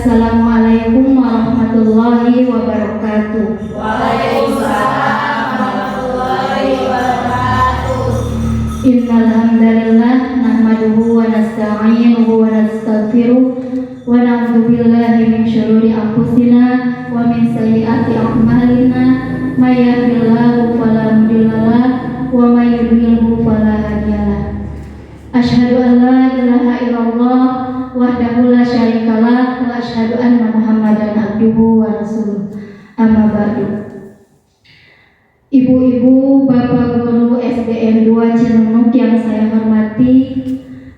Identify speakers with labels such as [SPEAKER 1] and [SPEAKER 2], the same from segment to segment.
[SPEAKER 1] Assalamualaikum warahmatullahi wabarakatuh.
[SPEAKER 2] Waalaikumsalam warahmatullahi wabarakatuh.
[SPEAKER 1] Innal hamdalillah nahmaduhu wa nasta'inuhu wa nastaghfiruh wa na'udzu billahi min syururi anfusina wa min sayyiati a'malina may yahdihillahu fala mudhillalah wa may yudhlilhu fala hadiyalah. Asyhadu an la ilaha illallah wahdahu la syarikalah wa asyhadu anna Muhammadan abduhu wa rasuluh. Amma ba'du. Ibu-ibu, Bapak Guru SDN 2 Cilunuk yang saya hormati,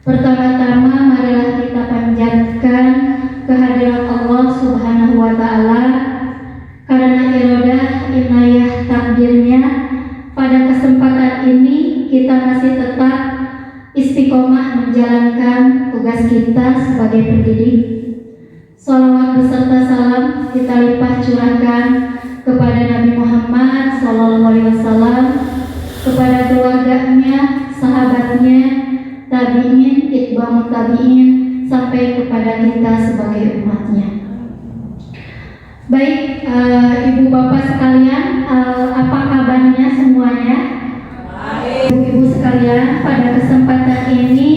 [SPEAKER 1] pertama-tama marilah kita panjatkan kehadirat Allah Subhanahu wa taala karena iradah inayah takdirnya pada kesempatan ini kita masih tetap istiqomah menjalankan tugas kita sebagai pendidik. Shalawat beserta salam kita limpah curahkan kepada Nabi Muhammad SAW, kepada keluarganya, sahabatnya, tabi'in, itba'ut tabi'in, sampai kepada kita sebagai umatnya. Baik, ibu bapak sekalian, apa kabarnya semuanya? Ibu-ibu sekalian, pada kesempatan ini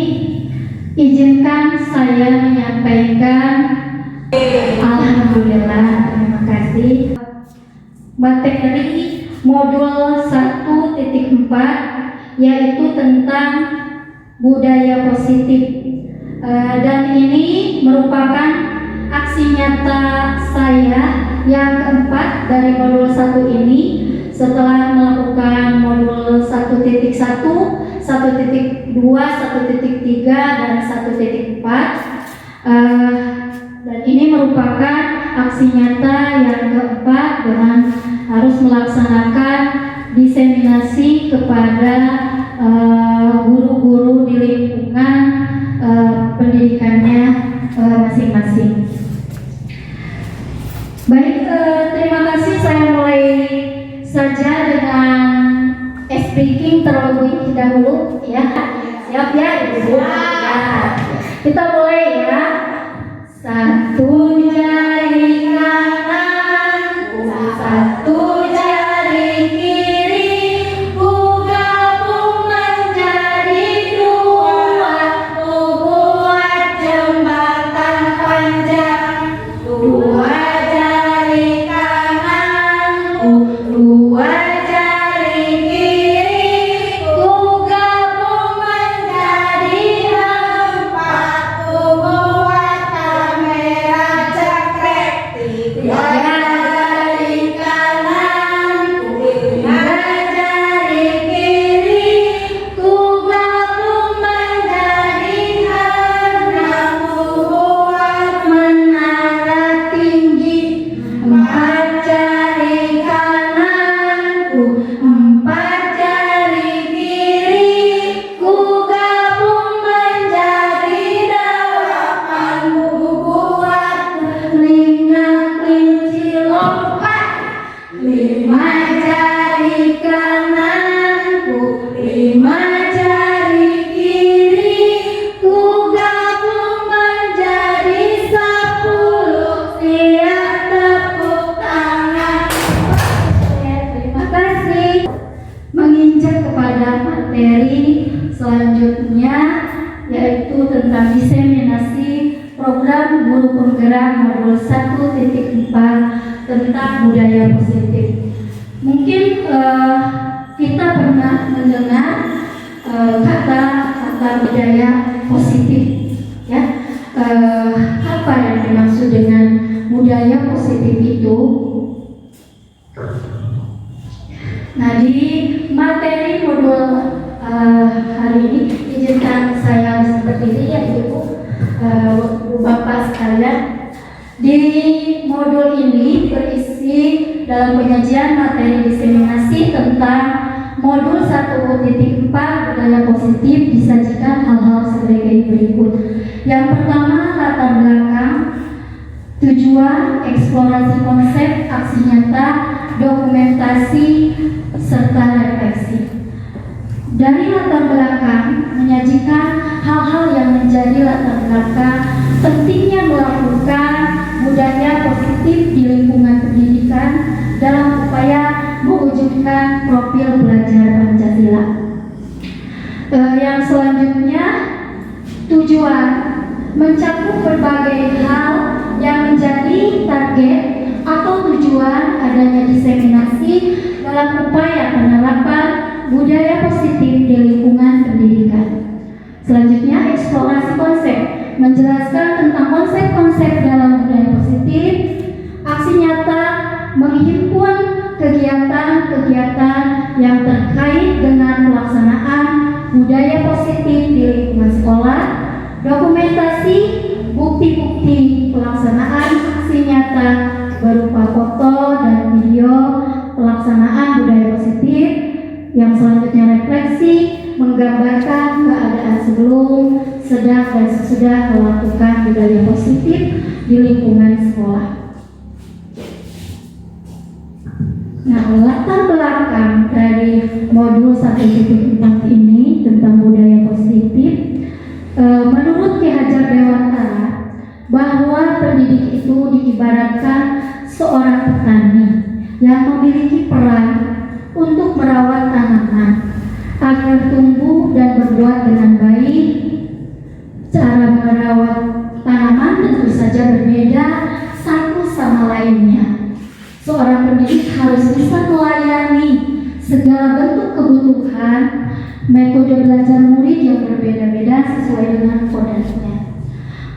[SPEAKER 1] izinkan saya menyampaikan alhamdulillah, terima kasih, materi modul 1.4 yaitu tentang budaya positif, dan ini merupakan aksi nyata saya yang keempat dari modul 1 ini setelah melakukan modul 1.1, 1.2, 1.3 dan 1.4, dan ini merupakan aksi nyata yang keempat dengan harus melaksanakan diseminasi kepada guru-guru di lingkungan pendidikannya masing-masing. Baik, terima kasih. Saya mulai saja dengan speaking terlebih dahulu ya. Siap ya Ibu? Ya. Kita mulai ya. Satu jari kanan, satu jari kiri, ku gabung menjadi dua, ku buat jembatan panjang. Dua jari kananku, dua jari kiri, ku gabung menjadi empat, ku buat kamera cekrek. Tiga jari kananku, tiga jari kiri, ku gabung menjadi enam, ku buat menara tinggi. Empat jari kananku, empat jari kiri, ku gabung menjadi delapan, ku buat telinga kelinci lompat. Lima jari kananku, lima jari kiri, ku gabung menjadi 10. Siap tepuk tangan. Oke, terima kasih. Menginjak kepada materi selanjutnya yaitu tentang diseminasi program guru penggerak modul 1.4 tentang budaya positif. Mungkin kita pernah mendengar kata budaya positif, ya. Apa yang dimaksud dengan budaya positif itu? Nah, di materi modul hari ini izinkan saya berdiri ya Ibu, Bapak sekalian. Di modul ini berisi dalam penyajian materi diseminasi tentang modul 1.4 budaya positif disajikan hal-hal sebagai berikut. Yang pertama, latar belakang, tujuan, eksplorasi konsep, aksi nyata, dokumentasi, serta refleksi. Dari latar belakang menyajikan hal-hal yang menjadi latar belakang pentingnya melakukan budaya positif di lingkungan pendidikan dalam upaya mewujudkan profil belajar Pancasila. Yang selanjutnya, tujuan mencakup berbagai hal yang menjadi target atau tujuan adanya diseminasi dalam upaya penerapan budaya positif di lingkungan pendidikan. Selanjutnya, eksplorasi konsep menjelaskan tentang konsep-konsep dalam budaya positif, aksi nyata menghimpun kegiatan-kegiatan yang terkait dengan pelaksanaan budaya positif di lingkungan sekolah, dokumentasi bukti-bukti pelaksanaan aksi nyata berupa foto dan video pelaksanaan budaya positif. Yang selanjutnya, refleksi menggambarkan keadaan sebelum, sedang, dan sesudah melakukan budaya positif di lingkungan sekolah. Nah, latar belakang dari modul 1.4 ini tentang budaya positif, menurut Ki Hajar Dewantara, bahwa pendidik itu diibaratkan seorang petani yang memiliki peran untuk merawat tanaman agar tumbuh dan berbuah dengan baik. Cara merawat tanaman tentu saja berbeda satu sama lainnya. Seorang pendidik harus bisa melayani segala bentuk kebutuhan metode belajar murid yang berbeda-beda sesuai dengan kodratnya.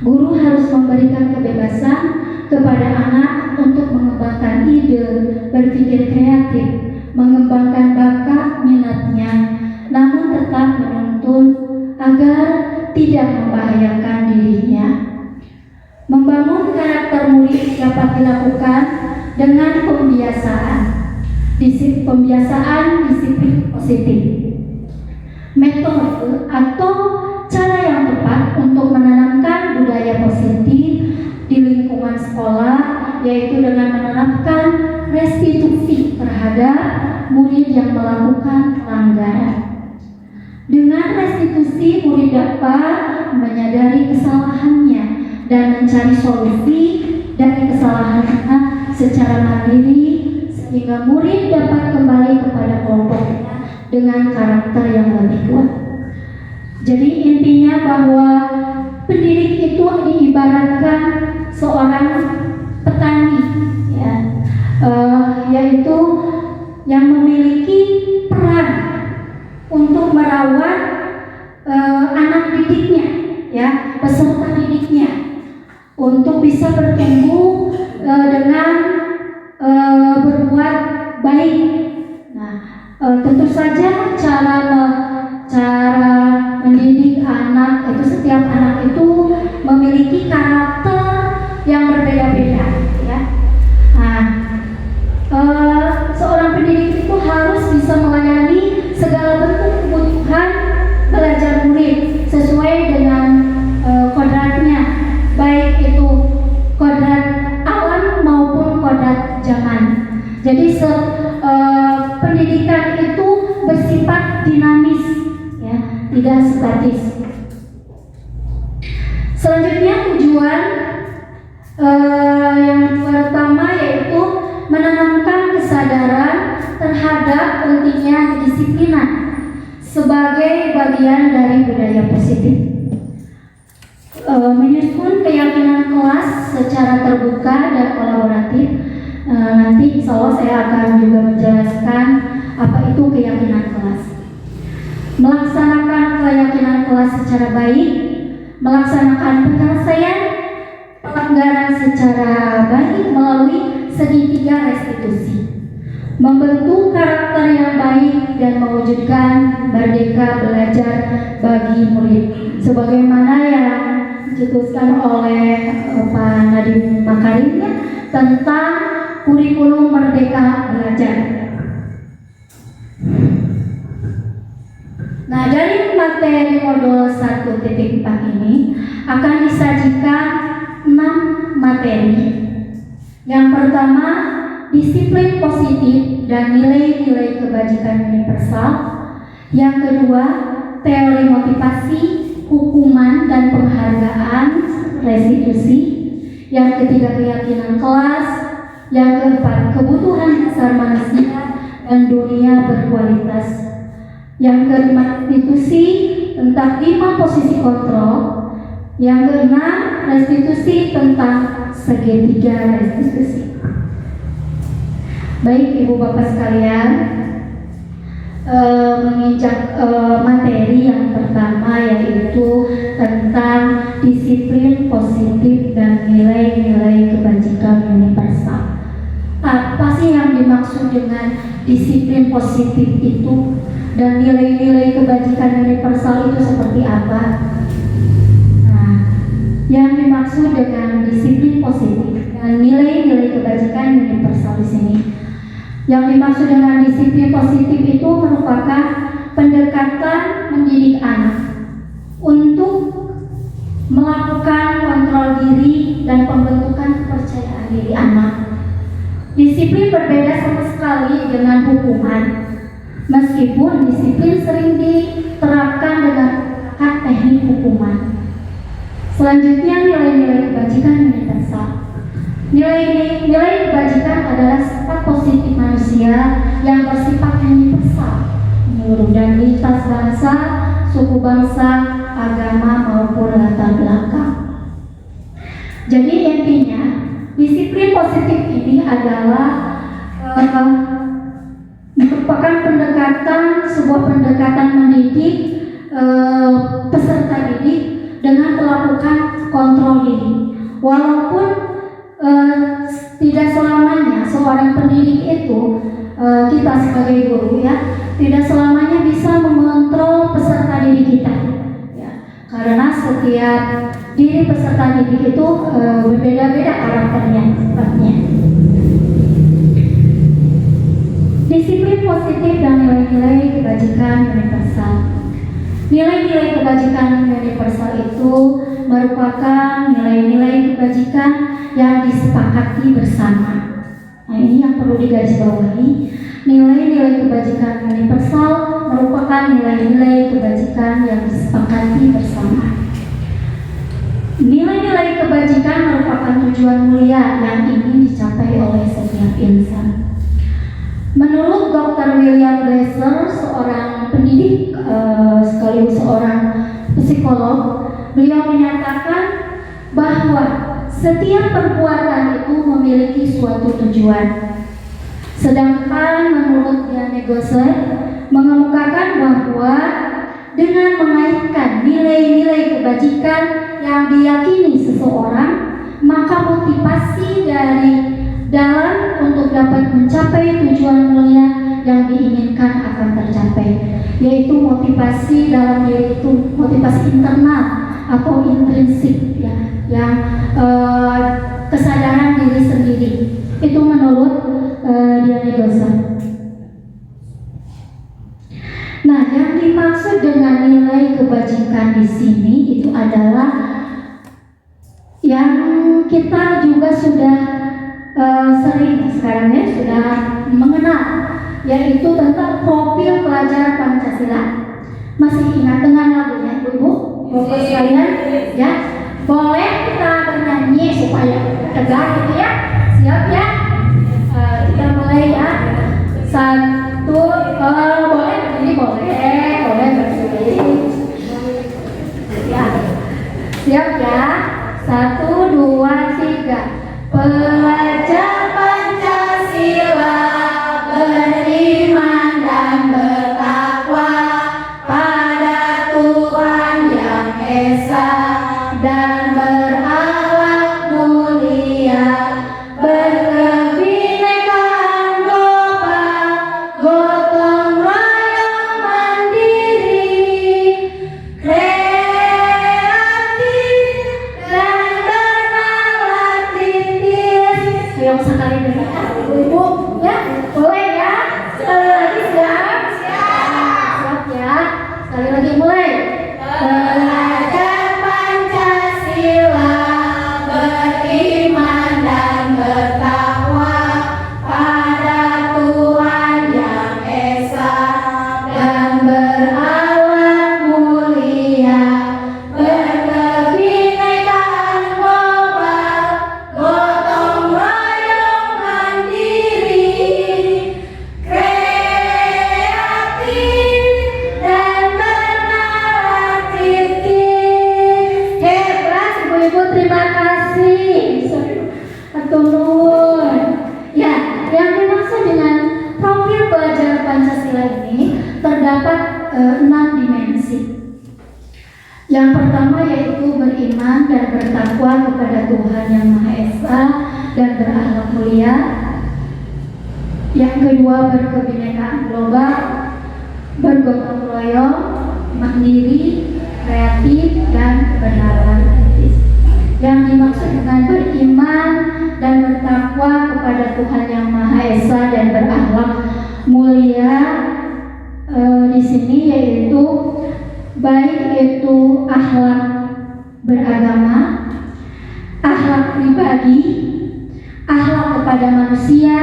[SPEAKER 1] Guru harus memberikan kebebasan kepada anak untuk mengembangkan ide, berpikir kreatif, mengembangkan bakat minatnya, namun tetap menuntun agar tidak membahayakan dirinya. Membangun karakter murid dapat dilakukan dengan pembiasaan disiplin positif. Metode atau cara yang tepat untuk menanamkan budaya positif di lingkungan sekolah yaitu dengan menerapkan restitusi terhadap murid yang melakukan pelanggaran. Dengan restitusi, murid dapat menyadari kesalahannya dan mencari solusi dari kesalahannya secara mandiri sehingga murid dapat kembali kepada kelompoknya dengan karakter yang lebih kuat. Jadi intinya bahwa pendidik itu diibaratkan seorang petani, ya, yaitu yang memiliki peran untuk merawat anak didiknya, ya, peserta didiknya, untuk bisa bertumbuh dengan berbuat baik. Nah, tentu saja cara mendidik anak itu, setiap anak itu memiliki karakter yang berbeda-beda, ya. Nah, seorang pendidik itu harus bisa melayani segala bentuk kebutuhan belajar murid sesuai dengan kodratnya, baik itu kodrat alam maupun kodrat zaman. Jadi pendidikan itu bersifat dinamis, ya, tidak statis. Selanjutnya, tujuan yang pertama yaitu menanamkan kesadaran terhadap pentingnya kedisiplinan sebagai bagian dari budaya positif. Menyusun keyakinan kelas secara terbuka dan kolaboratif. Nanti insya Allah saya akan juga menjelaskan apa itu keyakinan kelas. Melaksanakan keyakinan kelas secara baik, melaksanakan penyelesaian pelanggaran secara baik melalui segitiga restitusi, membentuk karakter yang baik dan mewujudkan merdeka belajar bagi murid sebagaimana yang dicetuskan oleh Pak Nadiem Makarim tentang kurikulum merdeka belajar. Nah, dari materi modul 1.4 ini akan disajikan 6 materi. Yang pertama, disiplin positif dan nilai-nilai kebajikan universal. Yang kedua, teori motivasi, hukuman dan penghargaan, restitusi. Yang ketiga, keyakinan kelas. Yang keempat, kebutuhan dasar manusia dan dunia berkualitas. Yang kelima, institusi tentang 5 posisi kontrol. Yang keenam, restitusi tentang segitiga restitusi. Baik Ibu Bapak sekalian, menginjak materi yang pertama, yaitu tentang disiplin positif dan nilai-nilai kebajikan universal. Apa sih yang dimaksud dengan disiplin positif itu, dan nilai-nilai kebajikan universal itu seperti apa? Nah, yang dimaksud dengan disiplin positif dan nilai-nilai kebajikan universal di sini, yang dimaksud dengan disiplin positif itu merupakan pendekatan mendidik anak untuk melakukan kontrol diri dan pembentukan kepercayaan diri anak. Disiplin berbeda sama sekali dengan hukuman, meskipun disiplin sering diterapkan dengan teknik hukuman. Selanjutnya, nilai-nilai kebajikan universal. Nilai kebajikan adalah sifat positif manusia yang bersifat universal, menurut dan lintas bangsa, suku bangsa, agama maupun latar belakang. Jadi intinya, disiplin positif ini adalah merupakan sebuah pendekatan mendidik peserta didik dengan melakukan kontrol diri. Walaupun tidak selamanya seorang pendidik itu, kita sebagai guru ya, tidak selamanya bisa mengontrol peserta didik kita ya, karena setiap diri peserta didik itu berbeda-beda karakternya, sifatnya. Disiplin positif dan nilai-nilai kebajikan universal. Nilai-nilai kebajikan universal itu merupakan nilai-nilai kebajikan yang disepakati bersama. Nah, ini yang perlu digarisbawahi. Nilai-nilai kebajikan universal merupakan nilai-nilai kebajikan yang disepakati bersama. Nilai-nilai kebajikan merupakan tujuan mulia yang ingin dicapai oleh setiap insan. Menurut Dr. William Glasser, seorang pendidik sekaligus seorang psikolog, beliau menyatakan bahwa setiap perbuatan itu memiliki suatu tujuan. Sedangkan menurut Diane Gosler mengemukakan bahwa dengan mengaitkan nilai-nilai kebajikan yang diyakini seseorang, maka motivasi dari dalam untuk dapat mencapai tujuan mulia yang diinginkan akan tercapai, yaitu motivasi dalam diri itu, motivasi internal atau intrinsik ya, yang kesadaran diri sendiri. Itu menurut Diane Gosler. Nah, yang dimaksud dengan nilai kebajikan di sini itu adalah yang kita juga sudah sering sekarang ya sudah mengenal, yaitu tentang profil pelajar Pancasila. Masih ingat dengan lagunya Ibu Bapak sekalian ya? Boleh kita bernyanyi supaya tegar gitu ya? Siap ya? Kita mulai ya. Satu, boleh berdiri, boleh berdiri. Ya, siap ya? 1, 2, 3. Pelajar Pancasila beriman dan bertakwa pada Tuhan Yang Esa dan berakhlak mulia, berkebinekaan global, gotong royong mandiri, kreatif dan bernalar kritis. Ayo sekali lagi Ibu ya, boleh ya? Sekali lagi siap? Siap ya. Sekali lagi mulai. Pelajar Pancasila beriman dan bertakwa pada Tuhan Yang Esa dan berakhlak mulia, berkebinekaan global, ini terdapat 6 dimensi. Yang pertama yaitu beriman dan bertakwa kepada Tuhan Yang Maha Esa dan berakhlak mulia. Yang kedua berkebinekaan global, bergotong royong, mandiri, kreatif, dan bernalar etis. Yang dimaksud dengan beriman dan bertakwa kepada Tuhan Yang Maha Esa dan berakhlak mulia di sini yaitu baik itu akhlak beragama, akhlak pribadi, akhlak kepada manusia,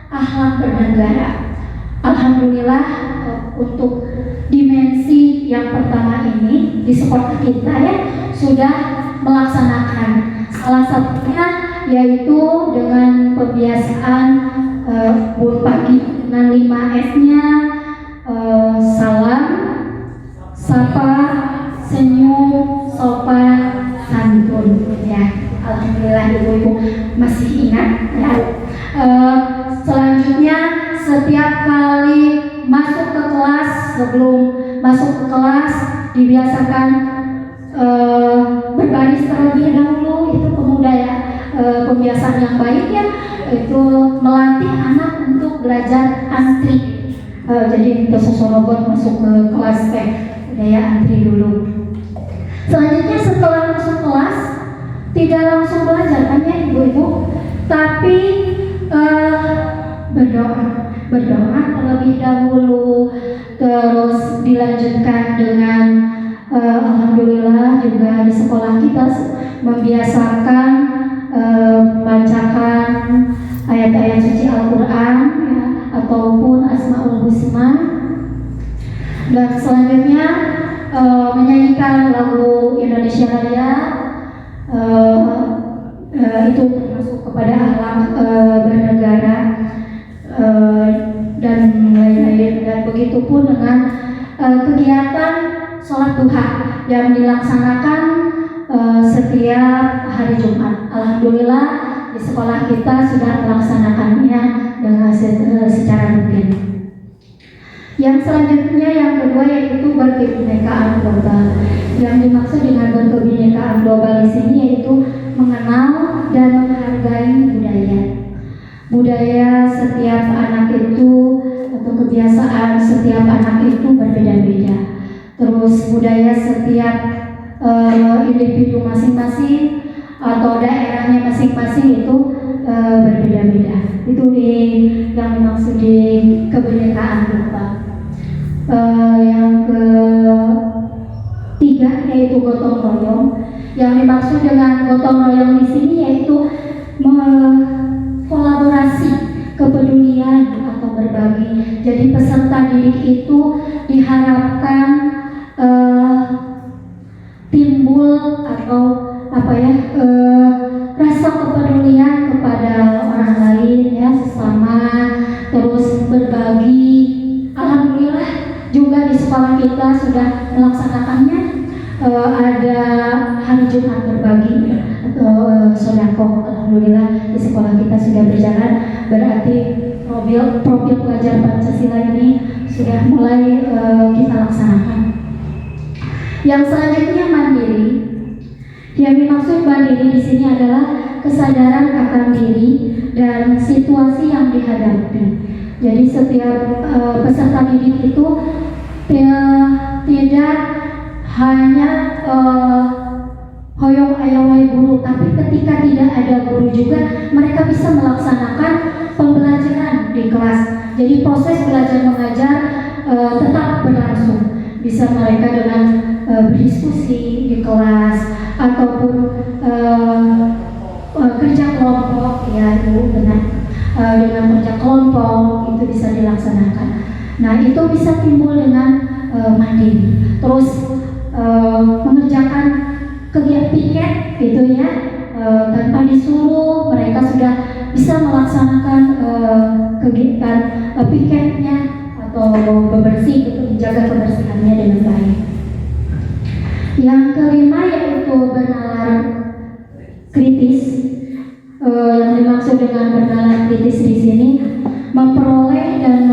[SPEAKER 1] akhlak bernegara. Alhamdulillah untuk dimensi yang pertama ini di sekolah kita ya sudah melaksanakan. Salah satunya yaitu dengan pembiasaan bangun pagi dengan 5S-nya, salam, sapa, senyum, sopan, santun ya. Alhamdulillah ibu-ibu masih ingat ya. Selanjutnya setiap kali masuk ke kelas, sebelum masuk ke kelas dibiasakan berbaris terlebih dahulu. Itu pemuda ya, pembiasaan yang baik ya, itu melatih anak untuk belajar antri. Jadi kita sesorobot masuk ke kelas ya antri dulu. Selanjutnya setelah masuk kelas tidak langsung belajar kan ya ibu-ibu, tapi berdoa terlebih dahulu, terus dilanjutkan dengan alhamdulillah juga di sekolah kita membiasakan membacakan ayat-ayat suci Al-Quran ya, ataupun Asmaul Husna. Dan selanjutnya menyanyikan lagu Indonesia Raya, itu termasuk kepada akhlak bernegara dan lain-lain. Dan begitu pun dengan kegiatan sholat duha yang dilaksanakan setiap hari Jumat. Alhamdulillah di sekolah kita sudah melaksanakannya dengan secara rutin. Yang selanjutnya yang kedua yaitu berkebinekaan global. Yang dimaksud dengan berkebinekaan global di sini yaitu mengenal dan menghargai budaya. Budaya setiap anak itu atau kebiasaan setiap anak itu berbeda-beda. Terus budaya setiap individu masing-masing atau daerahnya masing-masing itu berbeda-beda. Itu yang dimaksud di kebinekaan global. Yang ketiga yaitu gotong royong. Yang dimaksud dengan gotong royong di sini yaitu kolaborasi, kepedulian atau berbagi. Jadi peserta didik itu diharapkan timbul atau rasa kepedulian kepada orang lain ya, sesama, terus berbagi. Alhamdulillah juga di sekolah kita sudah melaksanakannya. Ada hari Jumat berbagi atau sodako. Alhamdulillah di sekolah kita sudah berjalan. Berarti profil pelajar Pancasila ini sudah mulai kita laksanakan. Yang selanjutnya mandiri. Yang dimaksud mandiri di sini adalah kesadaran akan diri dan situasi yang dihadapi. Jadi setiap peserta didik itu tidak hanya hoyong ayawai guru, tapi ketika tidak ada guru juga mereka bisa melaksanakan pembelajaran di kelas. Jadi proses belajar mengajar tetap berlangsung. Bisa mereka dengan berdiskusi di kelas ataupun kerja kelompok ya ibu, dengan kerja kelompok itu bisa dilaksanakan. Nah itu bisa timbul dengan mandiri. Terus mengerjakan kegiatan piket gitu ya, tanpa disuruh mereka sudah bisa melaksanakan kegiatan piketnya atau bebersih gitu, menjaga kebersihannya dengan baik. Yang kelima yaitu bernalar kritis. Yang dimaksud dengan bernalar kritis di sini memperoleh dan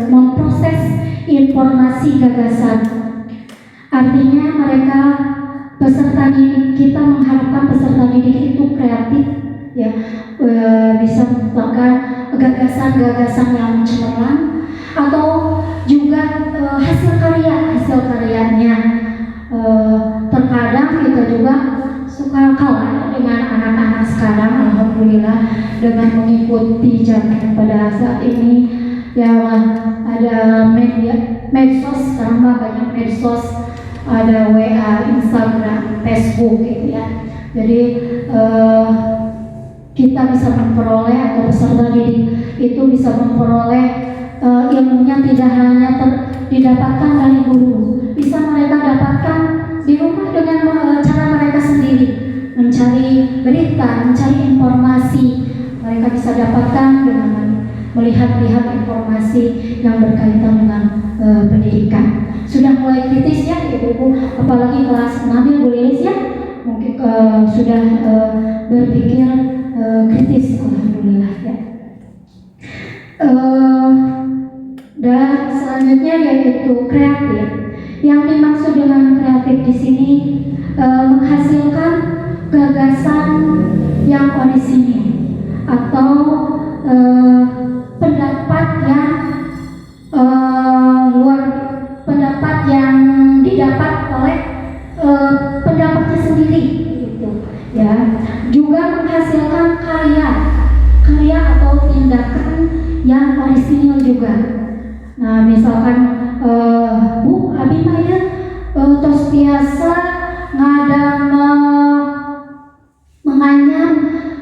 [SPEAKER 1] memproses informasi gagasan. Artinya mereka peserta didik, kita mengharapkan peserta didik itu kreatif, ya, bisa mengembangkan gagasan-gagasan yang cemerlang atau juga hasil karyanya. Terkadang kita juga suka kalah dengan anak-anak sekarang, alhamdulillah, dengan mengikuti zaman pada saat ini yang ada medsos, sekarang banyak medsos, ada WA, Instagram, Facebook gitu ya. Jadi kita bisa memperoleh, atau peserta didik itu bisa memperoleh ilmunya tidak hanya didapatkan dari guru, bisa mereka dapatkan di rumah dengan cara mereka sendiri, mencari berita, mencari informasi. Mereka bisa dapatkan dengan melihat informasi yang berkaitan dengan pendidikan. Sudah mulai kritis ya ibu-ibu, apalagi kelas 6 ya Bu Lilis ya, mungkin sudah berpikir kritis, alhamdulillah ya. Dan selanjutnya yaitu kreatif. Yang dimaksud dengan kreatif di sini menghasilkan gagasan yang orisinil atau pendapat yang didapat oleh pendapatnya sendiri, gitu ya. Juga menghasilkan karya atau tindakan yang orisinil juga. Nah, misalkan Bu abi mah ya tos biasa ngadang menganyam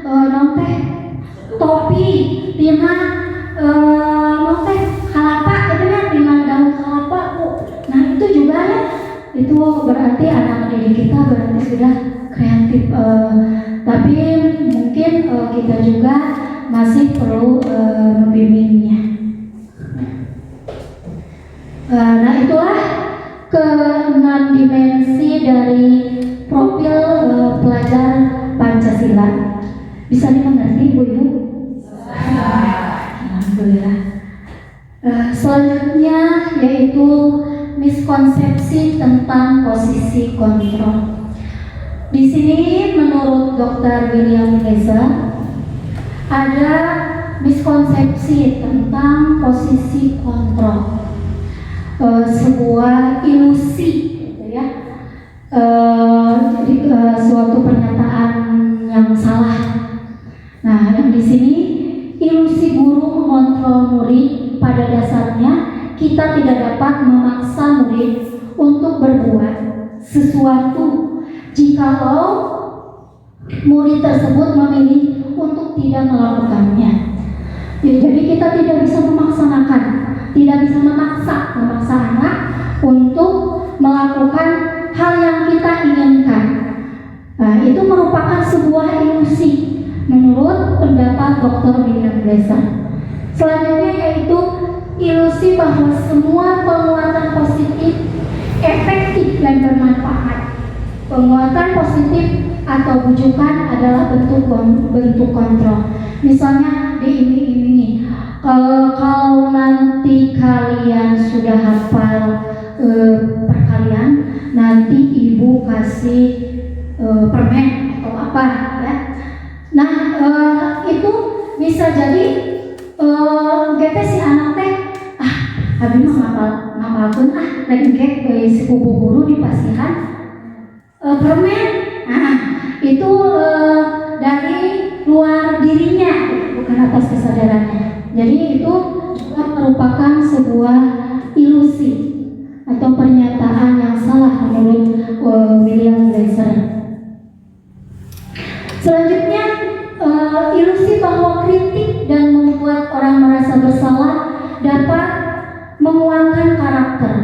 [SPEAKER 1] nonteh topi dina nonteh kalapa gitu ya, dina daun kalapa Bu. Nah itu juga ya, itu berarti anak didik kita berarti sudah kreatif, tapi mungkin kita juga masih perlu membimbingnya. Nah itulah ke-6 dimensi dari profil pelajar Pancasila. Bisa dimengerti Bu Ibu? Alhamdulillah. Selanjutnya yaitu miskonsepsi tentang posisi kontrol. Di sini menurut Dr. William Glaser ada miskonsepsi tentang posisi kontrol, sebuah ilusi, gitu ya. Jadi suatu pernyataan yang salah. Nah, yang di sini ilusi guru mengontrol murid. Pada dasarnya kita tidak dapat memaksa murid untuk berbuat sesuatu jikalau murid tersebut memilih untuk tidak melakukannya. Ya, jadi kita tidak bisa memaksanakan, tidak bisa memaksa anak untuk melakukan hal yang kita inginkan. Nah, itu merupakan sebuah ilusi menurut pendapat Dr. William Glaser. Selanjutnya yaitu ilusi bahwa semua penguatan positif efektif dan bermanfaat. Penguatan positif atau bujukan adalah bentuk kontrol. Misalnya diiming-imingi, kalau nanti kalian sudah hafal perkalian, nanti ibu kasih permen atau apa ya. Nah itu bisa jadi kita si anak teh abi mah ngapalkeun rek engke si pupu guru di pasihan permen. Nah itu dari luar dirinya, bukan atas kesadarannya. Jadi itu juga merupakan sebuah ilusi atau pernyataan yang salah menurut William Glaser. Selanjutnya ilusi bahwa kritik dan membuat orang merasa bersalah dapat menguatkan karakter.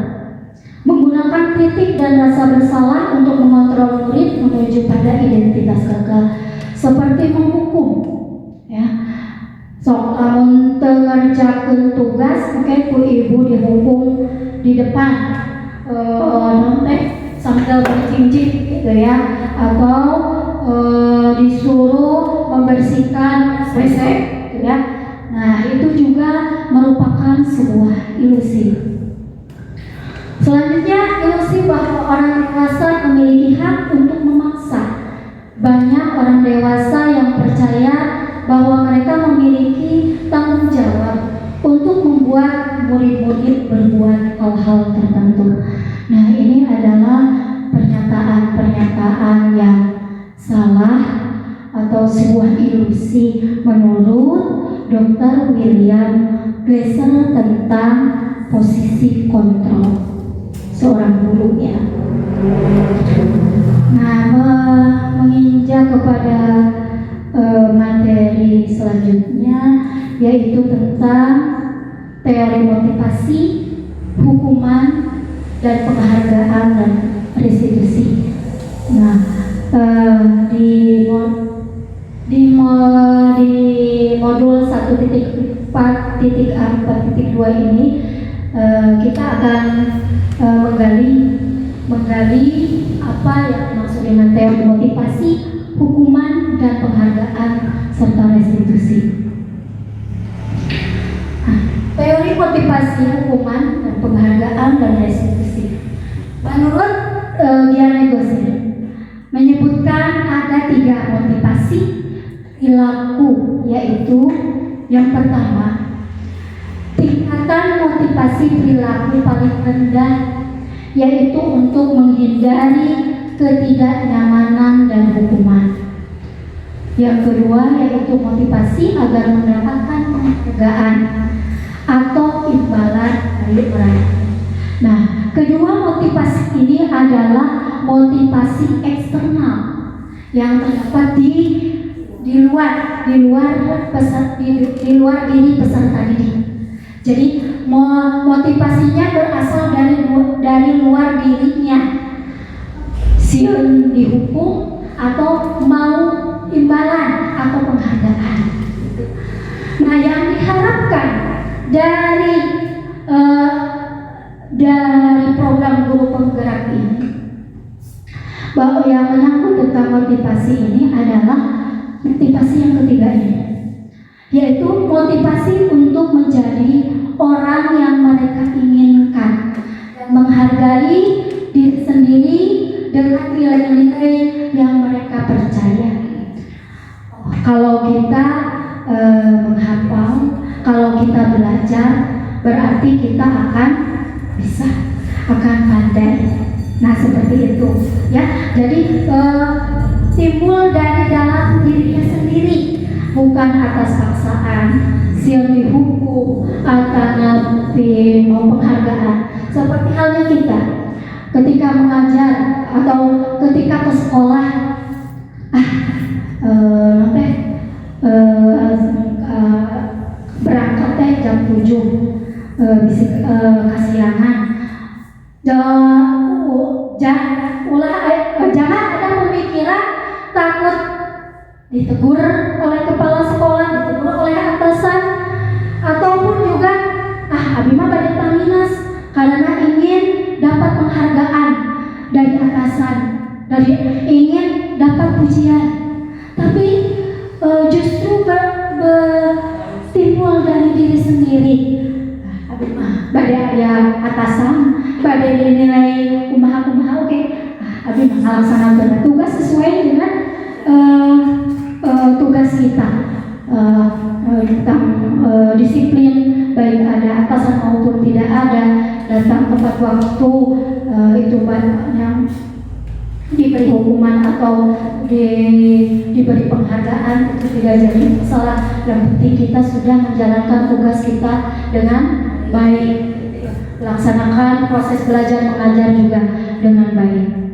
[SPEAKER 1] Menggunakan kritik dan rasa bersalah untuk mengontrol murid menuju pada identitas gagal, seperti menghukum, ya. Sok lamun teu ngerjakeun tugas, oke ku ibu dihukum di depan, sambil bercincin gitu ya, atau disuruh membersihkan WC, gitu ya. Nah, itu juga merupakan sebuah ilusi. Selanjutnya, ilusi bahwa orang dewasa memiliki hak untuk memaksa. Banyak orang dewasa yang percaya bahwa mereka memiliki tanggung jawab untuk membuat murid-murid berbuat hal-hal tertentu. Nah, ini adalah pernyataan-pernyataan yang salah atau sebuah ilusi menurut Dr. William Glasser tentang posisi kontrol seorang guru ya. Nah, menginjak kepada materi selanjutnya, yaitu tentang teori motivasi, hukuman, dan penghargaan dan restitusi. Nah, di modul 1.4.4.2 ini kita akan menggali apa yang dimaksud dengan teori motivasi, hukuman, dan penghargaan serta restitusi. Nah, teori motivasi, hukuman, dan penghargaan dan restitusi. Menurut Gianni Gosir menyebutkan ada 3 motivasi perilaku, yaitu yang pertama, tingkatan motivasi perilaku paling rendah, yaitu untuk menghindari ketidaknyamanan dan hukuman. Yang kedua, yaitu motivasi agar mendapatkan penghargaan atau imbalan dari orang. Nah, kedua motivasi ini adalah motivasi eksternal yang terdapat di luar diri peserta didik. Jadi motivasinya berasal dari luar dirinya, sieun dihukum atau mau imbalan atau penghargaan. Nah, yang diharapkan dari program guru penggerak ini, bahwa yang menyangkut tentang motivasi ini adalah motivasi yang ketiga ini, yaitu motivasi untuk menjadi orang yang mereka inginkan dan menghargai diri sendiri dengan nilai-nilai yang mereka percaya. Kalau kita menghafal, kalau kita belajar, berarti kita akan bisa, akan pandai. Nah, seperti itu ya. Jadi timbul dari dalam dirinya sendiri, bukan atas paksaan, siang dihukum atau mau penghargaan. Seperti halnya kita ketika mengajar atau ketika ke sekolah, berangkat jam 7, kasiangan. Jangan ada pemikiran takut ditegur oleh kepala sekolah, ditegur oleh atasan, ataupun juga abi mah pada minus karena ingin dapat penghargaan dari atasan, ingin dapat pujian, tapi justru timbul dari diri sendiri. Abi mah pada aya atasan, pada dinilai kumaha oke. Abi mah ngalaksanakeun tugas sesuai dengan tugas kita tentang disiplin, baik ada atasan maupun tidak ada, datang tepat waktu, itu yang diberi hukuman atau diberi penghargaan, itu tidak jadi masalah. Yang penting kita sudah menjalankan tugas kita dengan baik, laksanakan proses belajar mengajar juga dengan baik.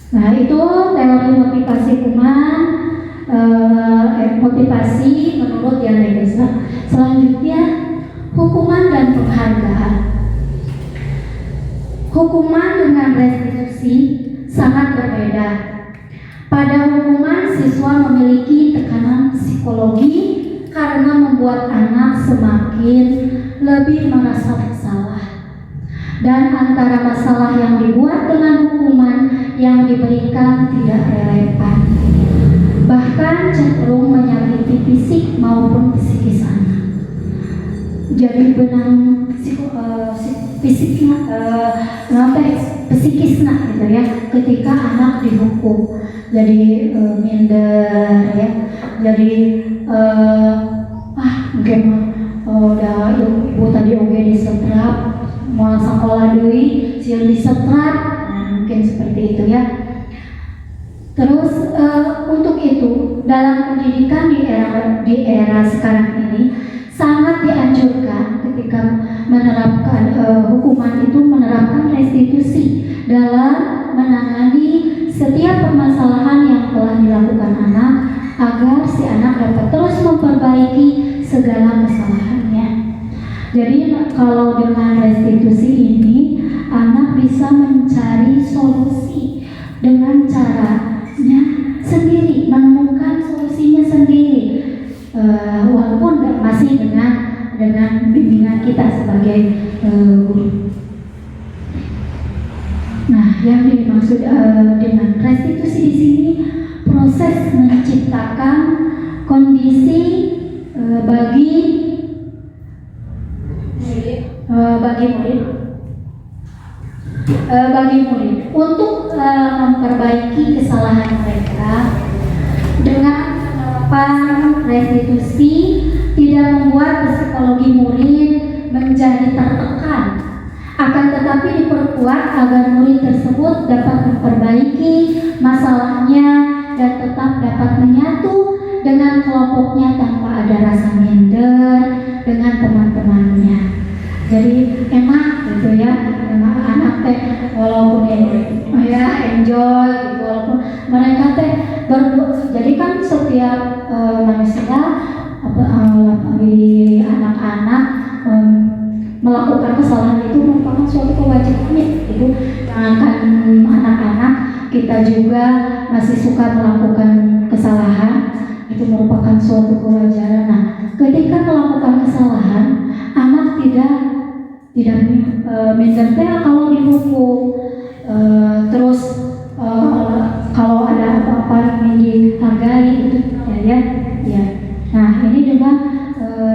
[SPEAKER 1] Nah, itu teori motivasi hukuman, motivasi menurut yang Glasser. Selanjutnya, hukuman dan penghargaan. Hukuman dengan restitusi sangat berbeda. Pada hukuman, siswa memiliki tekanan psikologi karena membuat anak semakin lebih merasa bersalah. Dan antara masalah yang dibuat dengan hukuman yang diberikan tidak relevan, bahkan cenderung menyakiti fisik maupun psikis anak. jadi benang psikisnya gitu ya, ketika anak dihukum jadi minder ya, jadi mungkin udah ibu tadi oke disetrap mau sekolah deui sieu disetrap, mungkin seperti itu ya. Terus untuk itu dalam pendidikan di era sekarang ini sangat dianjurkan ketika menerapkan hukuman itu menerapkan restitusi dalam menangani setiap permasalahan yang telah dilakukan anak agar si anak dapat terus memperbaiki segala kesalahannya. Jadi kalau dengan restitusi ini anak bisa mencari solusi dengan caranya sendiri, menemukan solusinya sendiri, walaupun masih dengan bimbingan kita sebagai guru. Nah, yang dimaksud dengan restitusi di sini proses menciptakan kondisi bagi murid untuk memperbaiki kesalahan mereka. Dengan melakukan restitusi tidak membuat psikologi murid menjadi tertekan, akan tetapi diperkuat agar murid tersebut dapat memperbaiki masalahnya dan tetap dapat menyatu dengan kelompoknya tanpa ada rasa minder dengan teman-temannya. Jadi enak gitu ya, anak teh walaupun ya enjoy gitu, walaupun mereka teh jadi kan setiap manusia anak-anak melakukan kesalahan itu merupakan suatu kewajiban gitu. Jangankan anak-anak, kita juga masih suka melakukan kesalahan, itu merupakan suatu kewajaran. Nah, ketika melakukan kesalahan, anak tidak minder kalau dihukum, terus kalau ada apa-apa yang dihargai itu ya. Nah, ini dengan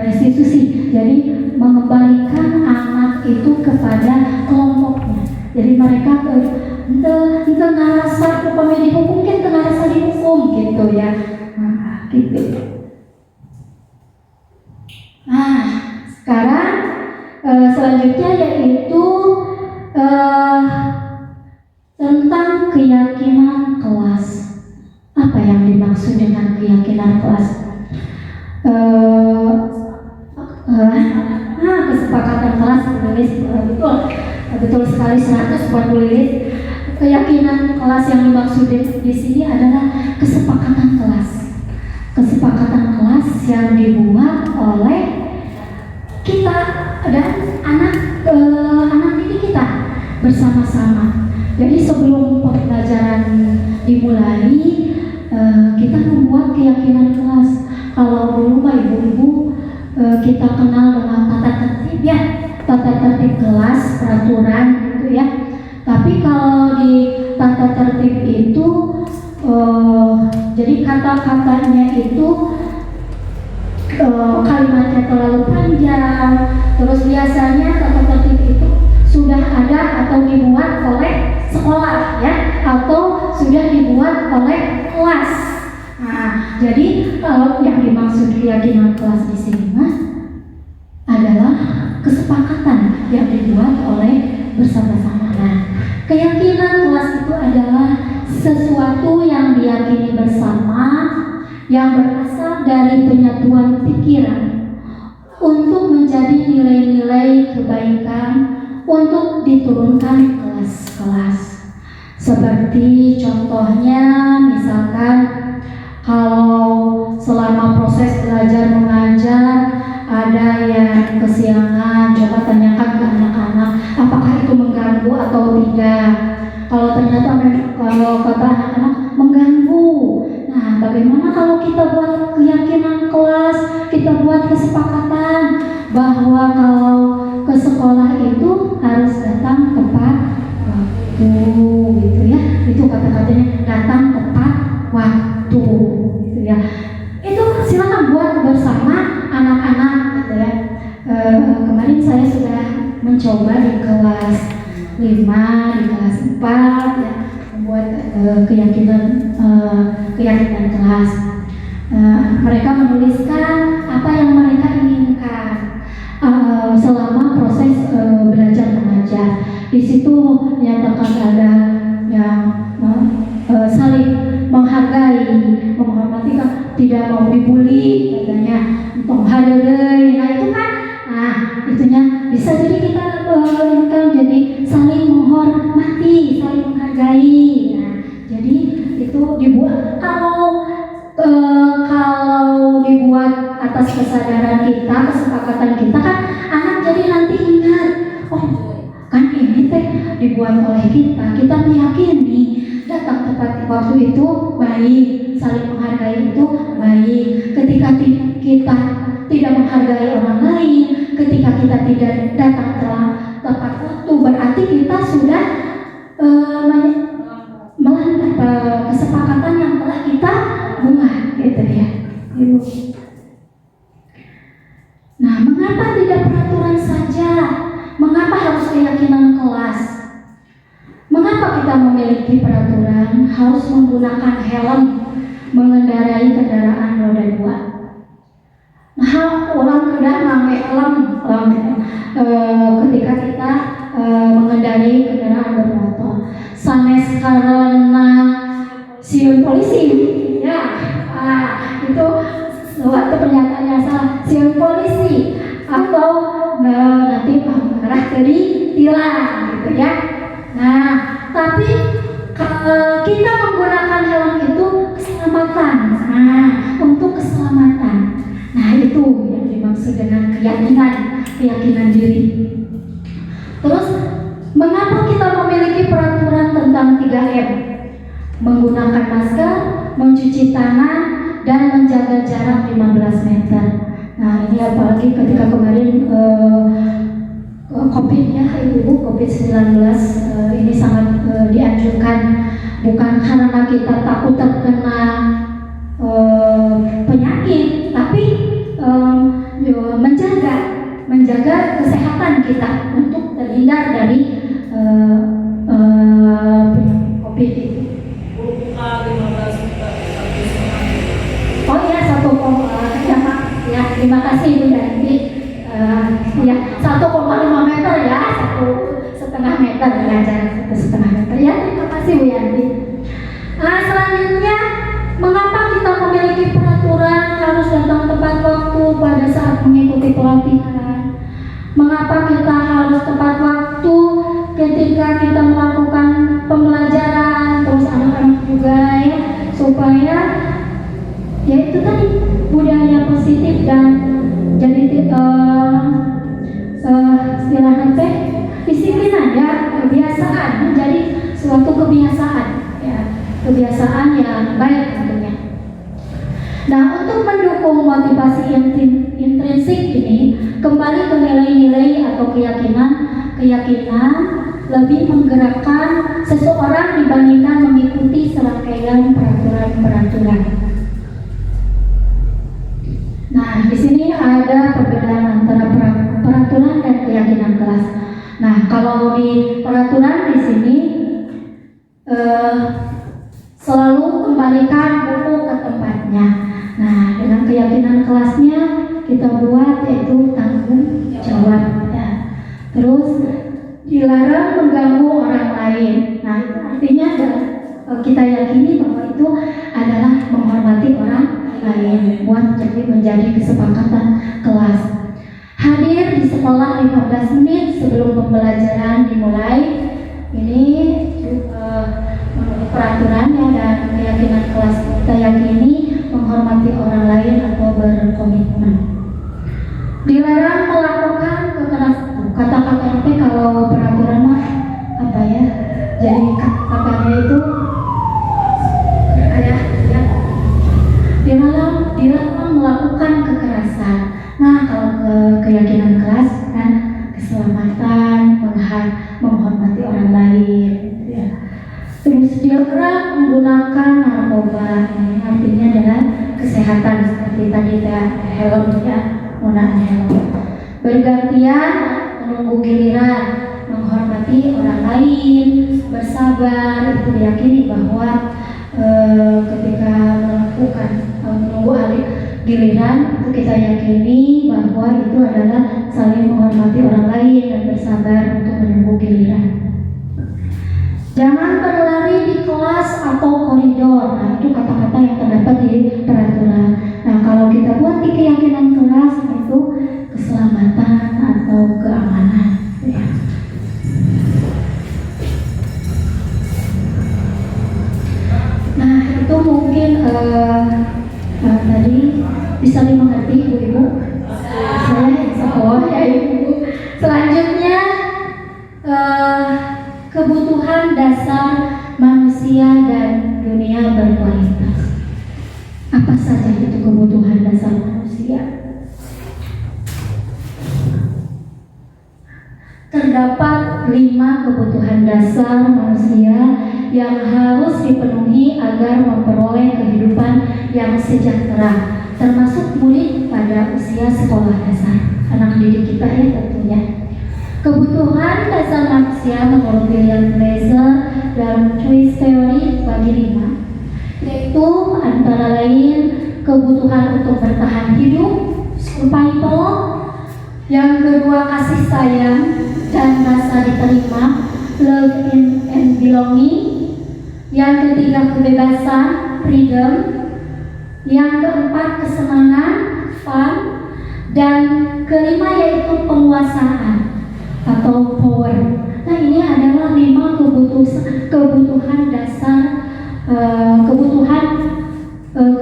[SPEAKER 1] restitusi, jadi mengembalikan anak itu kepada kelompoknya. Jadi mereka ente ngerasa upamanya dihukum, kan ngerasa dihukum gitu ya. Nah, gitu. Nah, sekarang selanjutnya yaitu tentang keyakinan kelas. Apa yang dimaksud dengan keyakinan kelas? Kesepakatan kelas menulis betul sekali 100 buat menulis. Keyakinan kelas yang dimaksud di sini adalah kesepakatan kelas. Kesepakatan kelas yang dibuat oleh kita dan anak didik kita bersama-sama. Jadi sebelum pembelajaran dimulai, kita membuat keyakinan kelas. Kalau dulu Pak Ibu-ibu kita kenal dengan tata tertib ya, tata tertib kelas, peraturan gitu ya. Tapi kalau di tata tertib itu jadi kata-katanya itu kalimatnya terlalu panjang. Terus biasanya tata tertib itu sudah ada atau dibuat oleh sekolah ya, atau sudah dibuat oleh kelas. Nah, jadi kalau yang dimaksud keyakinan kelas di sini adalah kesepakatan yang dibuat oleh bersama-sama. Nah, keyakinan kelas itu adalah sesuatu yang diyakini bersama, yang berasal dari penyatuan pikiran untuk menjadi nilai-nilai kebaikan untuk diturunkan kelas-kelas. Seperti contohnya misalkan kalau selama proses belajar mengajar ada yang kesiangan, coba tanyakan ke anak-anak apakah itu mengganggu atau tidak. Kalau ternyata kalau kata anak-anak mengganggu, nah bagaimana kalau kita buat keyakinan kelas, kita buat kesepakatan bahwa kalau ke sekolah itu harus datang tepat waktu gitu ya. Itu kata-katanya datang tepat waktu gitu ya. Itu silakan buat bersama anak-anak gitu ya. 5 di kelas 4 ya, membuat keyakinan kelas. Mereka menuliskan apa yang mereka inginkan selama proses belajar mengajar. Di situ nyatakan ada yang saling menghargai, menghormati, tidak mau dibully, katanya menghargai. Nah itu kan, itunya bisa jadi kita jadi saling menghormati, saling menghargai. Nah, jadi itu dibuat kalau dibuat atas kesadaran kita, kesepakatan kita kan, anak jadi nanti ingat, oh kan ini teh dibuat oleh kita meyakini datang tepat waktu itu baik, saling menghargai itu baik. Ketika kita tidak menghargai orang lain, ketika kita tidak datang tepat waktu, berarti kita sudah melanggar kesepakatan yang telah kita buat, gitu ya. Nah, mengapa tidak peraturan saja? Mengapa harus keyakinan kelas? Mengapa kita memiliki peraturan harus menggunakan helm mengendarai kendaraan roda 2? Nah, orang udah pakai helm ketika kita mengendarai kendaraan bermotor. Sanes karena siun polisi, ya, itu suatu pernyataan yang salah. Siun polisi atau nanti marah dari tilang, gitu ya. Nah, tapi kita menggunakan helm itu keselamatan. Nah, untuk keselamatan. Nah, itu yang dimaksud dengan keyakinan diri. Terus, mengapa kita memiliki peraturan tentang 3M? Menggunakan masker, mencuci tangan, dan menjaga jarak 15 meter. Nah, ini apalagi ketika kemarin COVID ya, Ibu, COVID-19 ini sangat dianjurkan, bukan karena kita takut terkena penyakit, tapi menjaga kesehatan kita untuk terhindar dari penyakit COVID itu. Oh iya, 1, ya, terima kasih Bu Yanti. Ya, 1,5 meter ya, 1,5 meter ya, jarak 1,5 meter ya. Terima kasih Bu Yanti. Selanjutnya, mengapa kita memiliki peraturan harus datang tepat waktu pada saat mengikuti pelatihan? Mengapa kita harus tepat waktu ketika kita melakukan pembelajaran? Terus anak-anak juga ya, supaya ya itu tadi budaya positif dan jadi istilahnya teh disiplin ya, kebiasaan menjadi suatu kebiasaan ya, kebiasaan yang baik tentunya. Nah, untuk mendukung motivasi intrinsik ini, kembali ke nilai-nilai atau keyakinan lebih menggerakkan seseorang dibandingkan mengikuti serangkaian peraturan. Nah, di sini ada perbedaan antara peraturan dan keyakinan kelas. Nah, kalau di peraturan di sini selalu kembalikan buku ke tempatnya. Nah, dengan keyakinan kelasnya kita buat yaitu tanggung jawab. Ya. Terus dilarang mengganggu orang lain. Nah, itu artinya kita yakini bahwa itu adalah menghormati orang lain, buat menjadi kesepakatan kelas. Hadir di sekolah 15 menit sebelum pembelajaran dimulai. Ini peraturannya dan keyakinan kelas kita yakini menghormati orang lain atau berkomitmen. Dilarang melakukan kekerasan. Kata-kata kalau peraturan mah apa ya? Jadi kata-katanya itu dilarang melakukan kekerasan. Nah, kalau keyakinan kelas kan keselamatan, menghormati orang lain, ya. Terus dilarang menggunakan narkoba. Ini artinya adalah kesehatan seperti tadi helm ya, menggunakan helm. Bergantian menunggu giliran, menghormati orang lain lain, bersabar. Itu diyakini bahwa ketika melakukan menunggu giliran, itu kita yakini bahwa itu adalah saling menghormati orang lain dan bersabar untuk menunggu giliran. Jangan berlari di kelas atau koridor. Nah, itu kata-kata yang terdapat di peraturan. Nah, kalau kita buat di keyakinan kelas, itu keselamatan atau keamanan. Ya. Nah, itu mungkin tadi bisa dimengerti ibu-ibu. Saya ibu. Selanjutnya kebutuhan dasar manusia dan dunia berkualitas. Apa saja itu kebutuhan dasar manusia? Terdapat 5 kebutuhan dasar manusia yang harus dipenuhi agar memperoleh kehidupan yang sejahtera, termasuk murid pada usia sekolah dasar, anak didik kita ya tentunya. Kebutuhan dasar manusia menurut William Blazer dalam Choice Theory bagi 5, yaitu antara lain kebutuhan untuk bertahan hidup, survival. Yang kedua kasih sayang dan rasa diterima, love and belonging. Yang ketiga kebebasan, freedom. Yang keempat kesenangan, fun. Dan kelima yaitu penguasaan atau power. Nah, ini adalah 5 kebutuhan dasar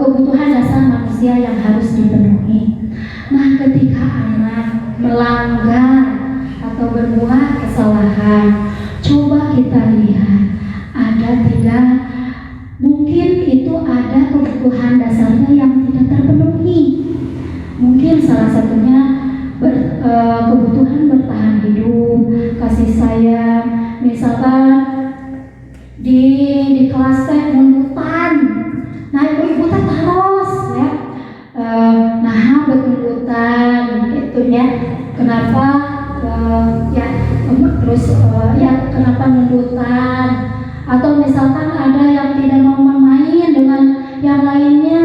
[SPEAKER 1] kebutuhan dasar manusia yang harus dipenuhi. Nah, ketika anak melanggar atau berbuat kesalahan, coba kita lihat ada tidak, mungkin itu ada kebutuhan dasarnya yang tidak terpenuhi. Mungkin salah satunya kebutuhan bertahan hidup, kasih sayang. Misalkan di kelas teh mundutan, nah ibu-ibu teh harus ya, nah bermundutan gitu ya. Kenapa ya terus ya kenapa mundutan? Atau misalkan ada yang tidak mau bermain dengan yang lainnya,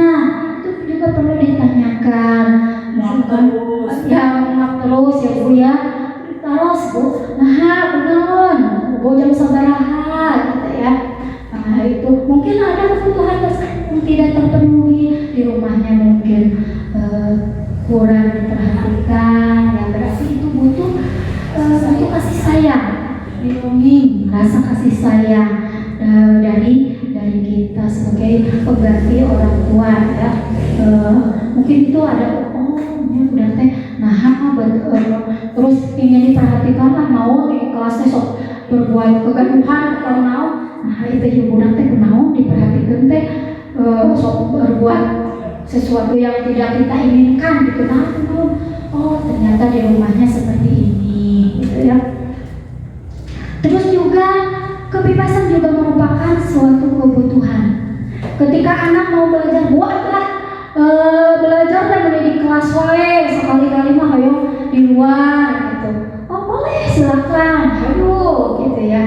[SPEAKER 1] itu juga perlu ditanyakan. Misalkan ya terus ya bu ya, terus bu, nah benar, bu jam sabaraha gitu ya. Nah itu mungkin ada kebutuhan dasar yang tidak terpenuhi di rumahnya, mungkin kurang diperhatikan, ya berarti itu butuh kasih sayang, belonging, rasa kasih sayang dari kita sebagai pengganti orang tua ya. Mungkin itu ada udah teh nah terus ingin diperhatikan lah, mau di kelasnya sok berbuat kegaduhan atau mau, nah itu ibu teh mau diperhatikan teh sok berbuat sesuatu yang tidak kita inginkan gitu. Nah oh ternyata di rumahnya seperti ini gitu ya. Terus juga kebebasan juga merupakan suatu kebutuhan. Ketika anak mau belajar, buatlah belajar dan di kelas wae, sekali-kali mah ayo di luar gitu. Oh boleh, silakan, ayo gitu ya.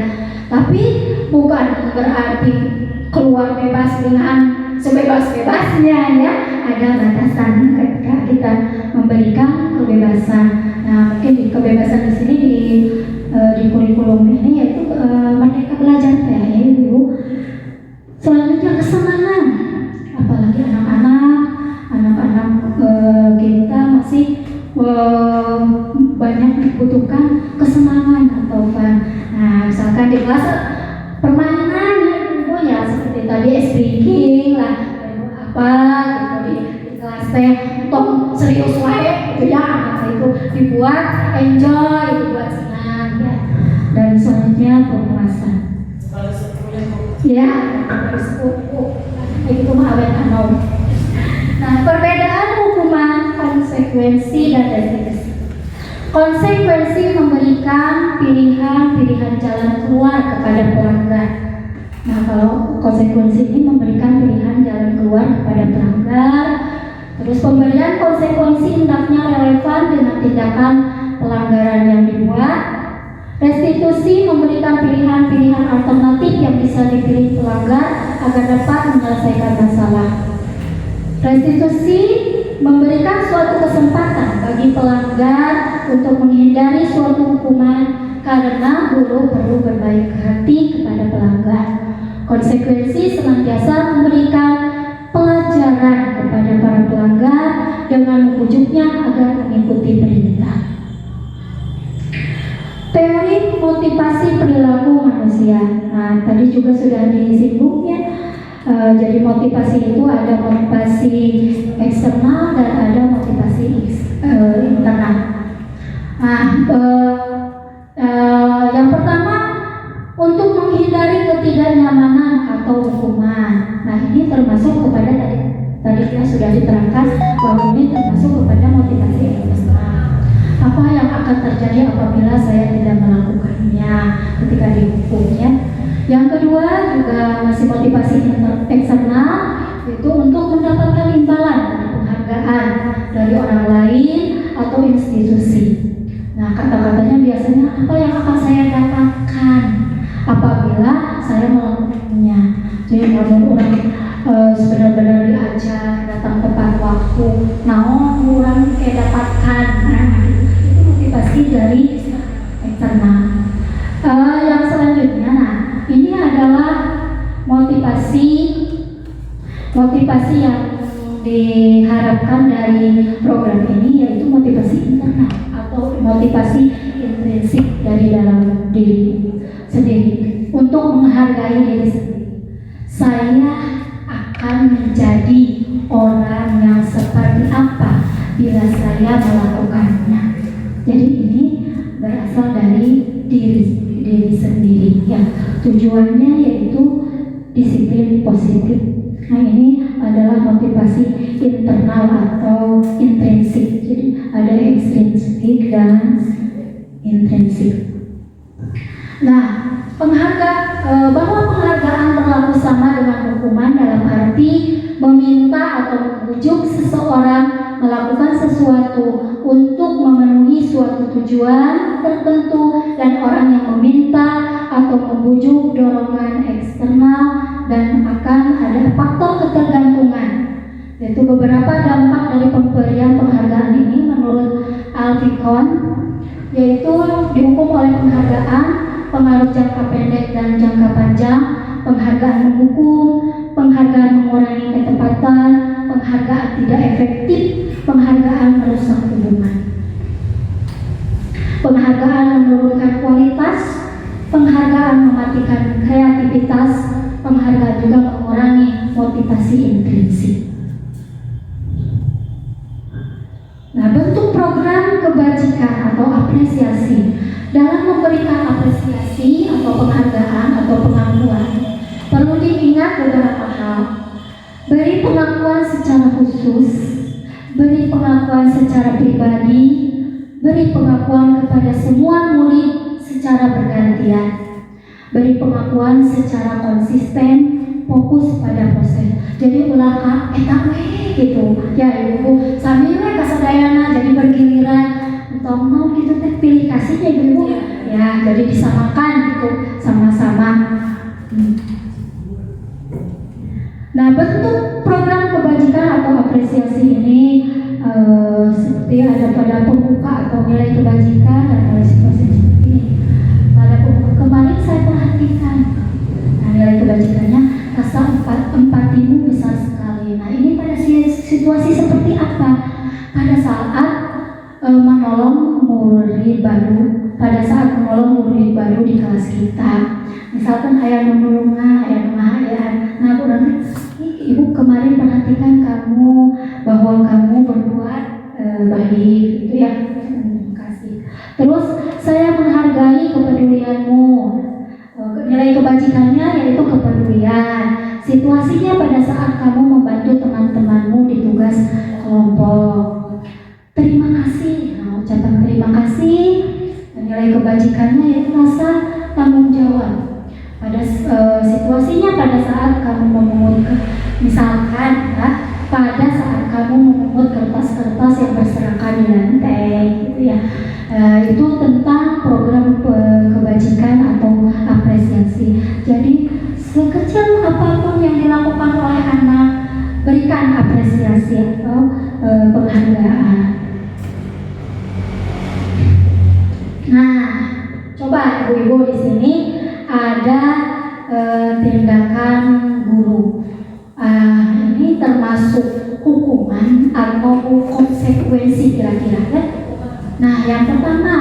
[SPEAKER 1] Tapi bukan berarti keluar bebas dengan sebebas-bebasnya ya. Ada batasan ketika kita memberikan kebebasan. Nah mungkin di kebebasan di sini di kurikulum ini yaitu merdeka belajar ya ibu. Selanjutnya kesenangan, apalagi anak-anak kita masih banyak dibutuhkan kesenangan atau fun. Nah misalkan di kelas permainan ibu ya seperti tadi speaking lah apa gitu di kelas teh tong serius wae gitu ya, anak itu dibuat enjoy, dibuat senang ya. Dan selanjutnya penguasaan ya dari sepupu itu mah awet anom. Nah perbedaan hukuman, konsekuensi dan restitusi. Konsekuensi memberikan pilihan jalan keluar kepada pelanggar. Nah kalau konsekuensi ini memberikan pilihan jalan keluar kepada pelanggar. Terus pemberian konsekuensi hendaknya relevan dengan tindakan pelanggaran yang dibuat. Restitusi memberikan pilihan alternatif yang bisa dipilih pelanggar agar dapat menyelesaikan masalah. Restitusi memberikan suatu kesempatan bagi pelanggar untuk menghindari suatu hukuman karena guru perlu berbaik hati kepada pelanggar. Konsekuensi senantiasa memberikan pelajaran kepada para pelanggar dengan membujuknya agar mengikuti perintah. Teori motivasi perilaku manusia. Nah, tadi juga sudah disinggung ya. Jadi motivasi itu ada motivasi eksternal dan ada motivasi internal. Nah, yang pertama untuk menghindari ketidaknyamanan atau hukuman. Nah, ini termasuk kepada tadi sudah diterangkan bahwa ini termasuk kepada motivasi eksternal. Apa yang akan terjadi apabila saya tidak melakukannya ketika dihukumnya? Yang kedua juga masih motivasi eksternal, itu untuk mendapatkan imbalan atau penghargaan dari orang lain atau institusi. Nah, kata-katanya biasanya apa yang akan saya dapatkan apabila saya melakukannya. Jadi kalau orang benar-benar diajar datang tepat waktu, orang kayak dapatkan, itu motivasi dari eksternal. Yang selanjutnya, ini adalah motivasi yang diharapkan dari program ini, yaitu motivasi internal atau motivasi intrinsik dari dalam diri sendiri untuk menghargai diri sendiri. Saya akan menjadi orang yang seperti apa bila saya melakukannya. Jadi ini berasal dari diri sendiri ya. Tujuannya yaitu disiplin positif. Nah, ini adalah motivasi internal atau intrinsik. Jadi ada ekstrinsik dan intrinsik. Nah, bahwa penghargaan berlaku sama dengan hukuman dalam arti meminta atau membujuk seseorang melakukan sesuatu untuk memenuhi suatu tujuan tertentu, dan orang yang meminta atau membujuk dorongan eksternal dan akan ada faktor ketergantungan. Yaitu beberapa dampak dari pemberian penghargaan ini menurut Alficon, yaitu dihukum oleh penghargaan, pengaruh jangka pendek dan jangka panjang, penghargaan menghukum, penghargaan mengurangi ketepatan, penghargaan tidak efektif, penghargaan merusak hubungan, penghargaan menurunkan kualitas, penghargaan mematikan kreativitas, penghargaan juga mengurangi motivasi intrinsik. Nah, bentuk program kebajikan atau apresiasi. Dalam memberikan apresiasi atau penghargaan atau pengakuan, perlu diingat beberapa hal. Beri pengakuan secara khusus, beri pengakuan secara pribadi, beri pengakuan kepada semua murid secara bergantian, beri pengakuan secara konsisten, fokus pada proses. Jadi ulah kak, gitu. Ya ibu, sambil kasadayana jadi bergiliran. Mau gitu teh pilih kasihnya ibu. Ya, jadi disamakan gitu sama-sama. Nah, bentuk program kebajikan atau apresiasi ini seperti ada pada pembuka atau nilai kebajikan dan nilai situasi seperti ini. Pada pembuka kemarin saya perhatikan, nah, nilai kebajikannya rasa empatimu besar sekali. Nah, ini pada situasi seperti apa? Pada saat menolong murid baru, pada saat menolong murid baru di kelas kita. Misalkan ayah menolongnya, nah berarti ibu kemarin perhatikan kamu bahwa kamu berbuat baik, gitu ya. Terima kasih. Terus saya menghargai kepedulianmu. Nilai kebajikannya yaitu kepedulian. Situasinya pada saat kamu membantu teman-temanmu di tugas kelompok. Terima kasih. Nah, ucapan terima kasih. Nilai kebajikannya yaitu rasa tanggung jawab. Pada situasinya pada saat kamu memungut, misalkan ya, pada saat kamu memungut kertas-kertas yang berserakan di lantai, gitu ya. Itu tentang program kebajikan atau apresiasi. apresiasi atau penghargaan. Nah, coba ibu-ibu di sini ada tindakan guru. Ini termasuk hukuman atau konsekuensi kira-kira ya. Nah, yang pertama,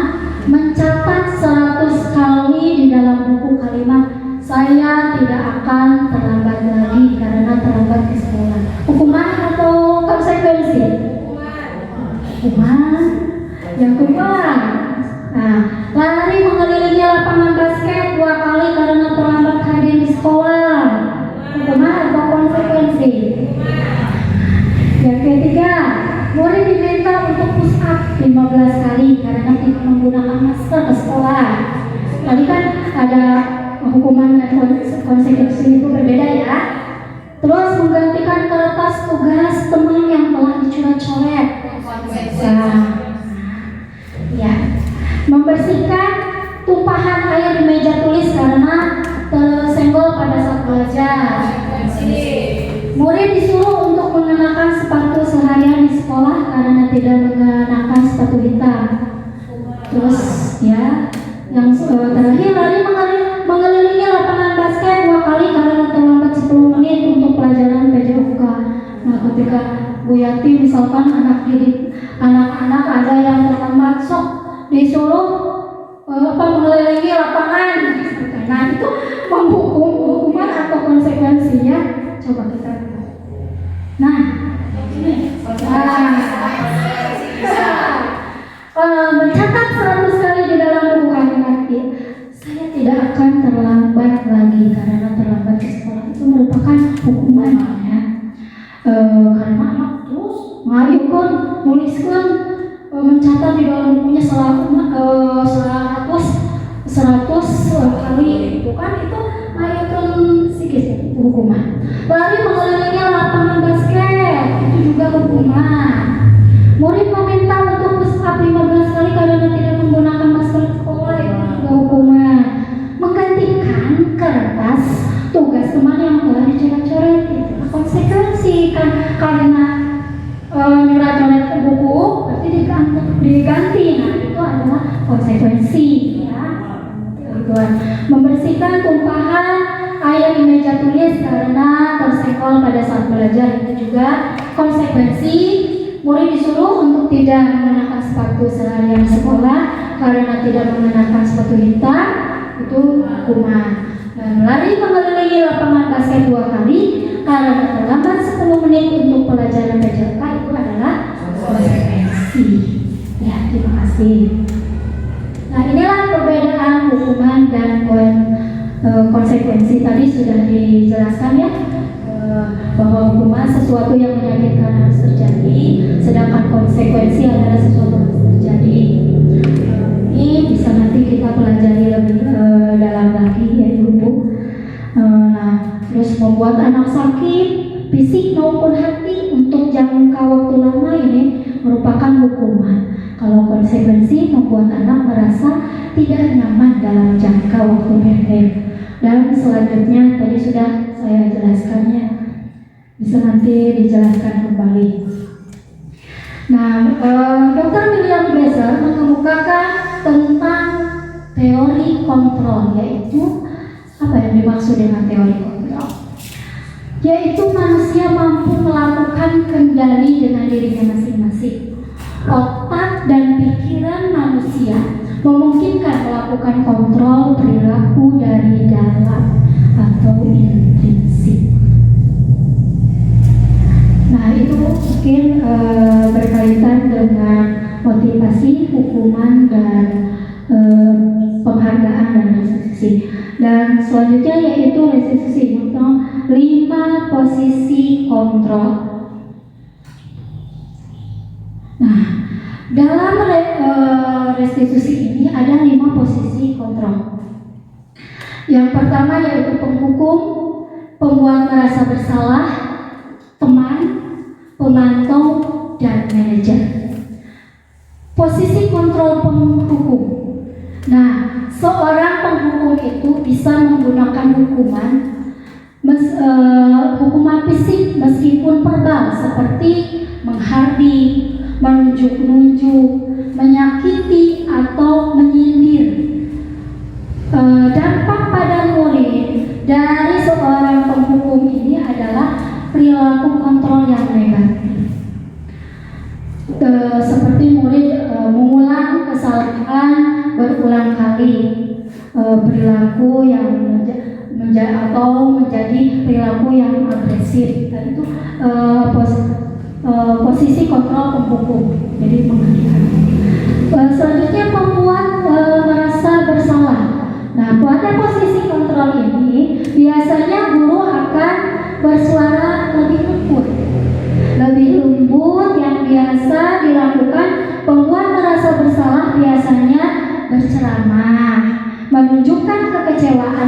[SPEAKER 1] mencatat 100 kali di dalam buku kalimat saya tidak akan terlambat lagi karena terlambat ke sekolah. Hukuman atau konsekuensi? Hukuman. Yang kedua, nah, lari mengelilingi lapangan basket 2 kali karena terlambat hadir di sekolah. Hukuman atau konsekuensi? Yang ketiga, murid diminta untuk push up 15 kali karena tidak menggunakan masker ke sekolah. Tadi kan ada hukuman dan konsekuensi itu berbeda ya. Terus menggantikan kertas tugas teman yang telah dicoret-coret. Nah, ya. Membersihkan tumpahan air di meja tulis karena tersenggol pada saat belajar. Murid disuruh untuk mengenakan sepatu seharian di sekolah karena tidak mengenakan sepatu hitam. Terus ya, yang terakhir lari mengelilingi lapangan basket 2 kali karena terlambat 10 menit untuk pelajaran PJOK. Nah, ketika Bu Yati misalkan anak-anak ada yang terlambat, sok disuruh mengelilingi lapangan. Nah, itu hukuman atau konsekuensinya. Coba kita lihat. Nah, ini mencatat 100 kali di dalam buku kalimat saya tidak akan terlambat lagi karena terlambat ke sekolah, itu merupakan hukuman ya. Karena anak terus ngayukan, nuliskan, mencatat di dalam bukunya 100 kali, bukan itu ngayukan sedikit hukuman. Lari mengelilingi lapangan basket, itu juga hukuman. Murid meminta untuk push up 15 kali karena tidak menggunakan masker sekolah, itu juga hukuman. Menggantikan kertas tugas teman yang telah dicoret-coret, itu konsekuensi kan, karena nyoret-nyoret ke buku berarti diganti. Nah, itu adalah konsekuensi ya. Membersihkan tumpahan air di meja tulis karena tersenggol pada saat belajar, itu juga konsekuensi. Murid disuruh untuk tidak mengenakan sepatu seharian sekolah karena tidak mengenakan sepatu hitam, itu hukuman. Dan lari mengelilingi lapangan basket 2 kali karena terlambat 10 menit untuk pelajaran PJOK, itu adalah konsekuensi. Ya, terima kasih. Nah, inilah perbedaan hukuman dan konsekuensi. Tadi sudah dijelaskan ya, bahwa hukuman sesuatu yang menyakitkan harus terjadi, sedangkan konsekuensi adalah sesuatu yang harus terjadi. Ini bisa nanti kita pelajari lebih dalam lagi ya Ibu. Nah, terus membuat anak sakit fisik maupun hati untuk jangka waktu lama ini merupakan hukuman. Kalau konsekuensi membuat anak merasa tidak nyaman dalam jangka waktu pendek. Dan selanjutnya tadi sudah saya jelaskannya, bisa nanti dijelaskan kembali. Nah, Dr. William Glasser mengemukakan tentang teori kontrol, yaitu apa yang dimaksud dengan teori kontrol? Yaitu manusia mampu melakukan kendali dengan dirinya masing-masing. Otak dan pikiran manusia memungkinkan melakukan kontrol perilaku dari dalam atau intrinsik. Nah, itu mungkin berkaitan dengan motivasi, hukuman, dan penghargaan dan restitusi. Dan selanjutnya yaitu restitusi, yaitu 5 posisi kontrol. Nah, dalam restitusi ini ada 5 posisi kontrol. Yang pertama yaitu penghukum, pembuat merasa bersalah, teman, pemantau, dan manajer. Posisi kontrol penghukum. Nah, seorang penghukum itu bisa menggunakan hukuman
[SPEAKER 3] hukuman fisik meskipun verbal seperti menghardik, menunjuk-nunjuk, menyakiti atau menyindir. Dampak pada murid dari seorang penghukum ini adalah perilaku kontrol yang negatif. Seperti murid mengulang kesalahan berulang kali, perilaku yang menjadi perilaku yang agresif. Dan itu posisi kontrol penghukum, jadi menghentikan. Selanjutnya membuat merasa bersalah. Nah, pada posisi kontrol ini biasanya guru akan bersuara lebih lembut yang biasa dilakukan. Pembuat merasa bersalah biasanya berceramah, menunjukkan kekecewaan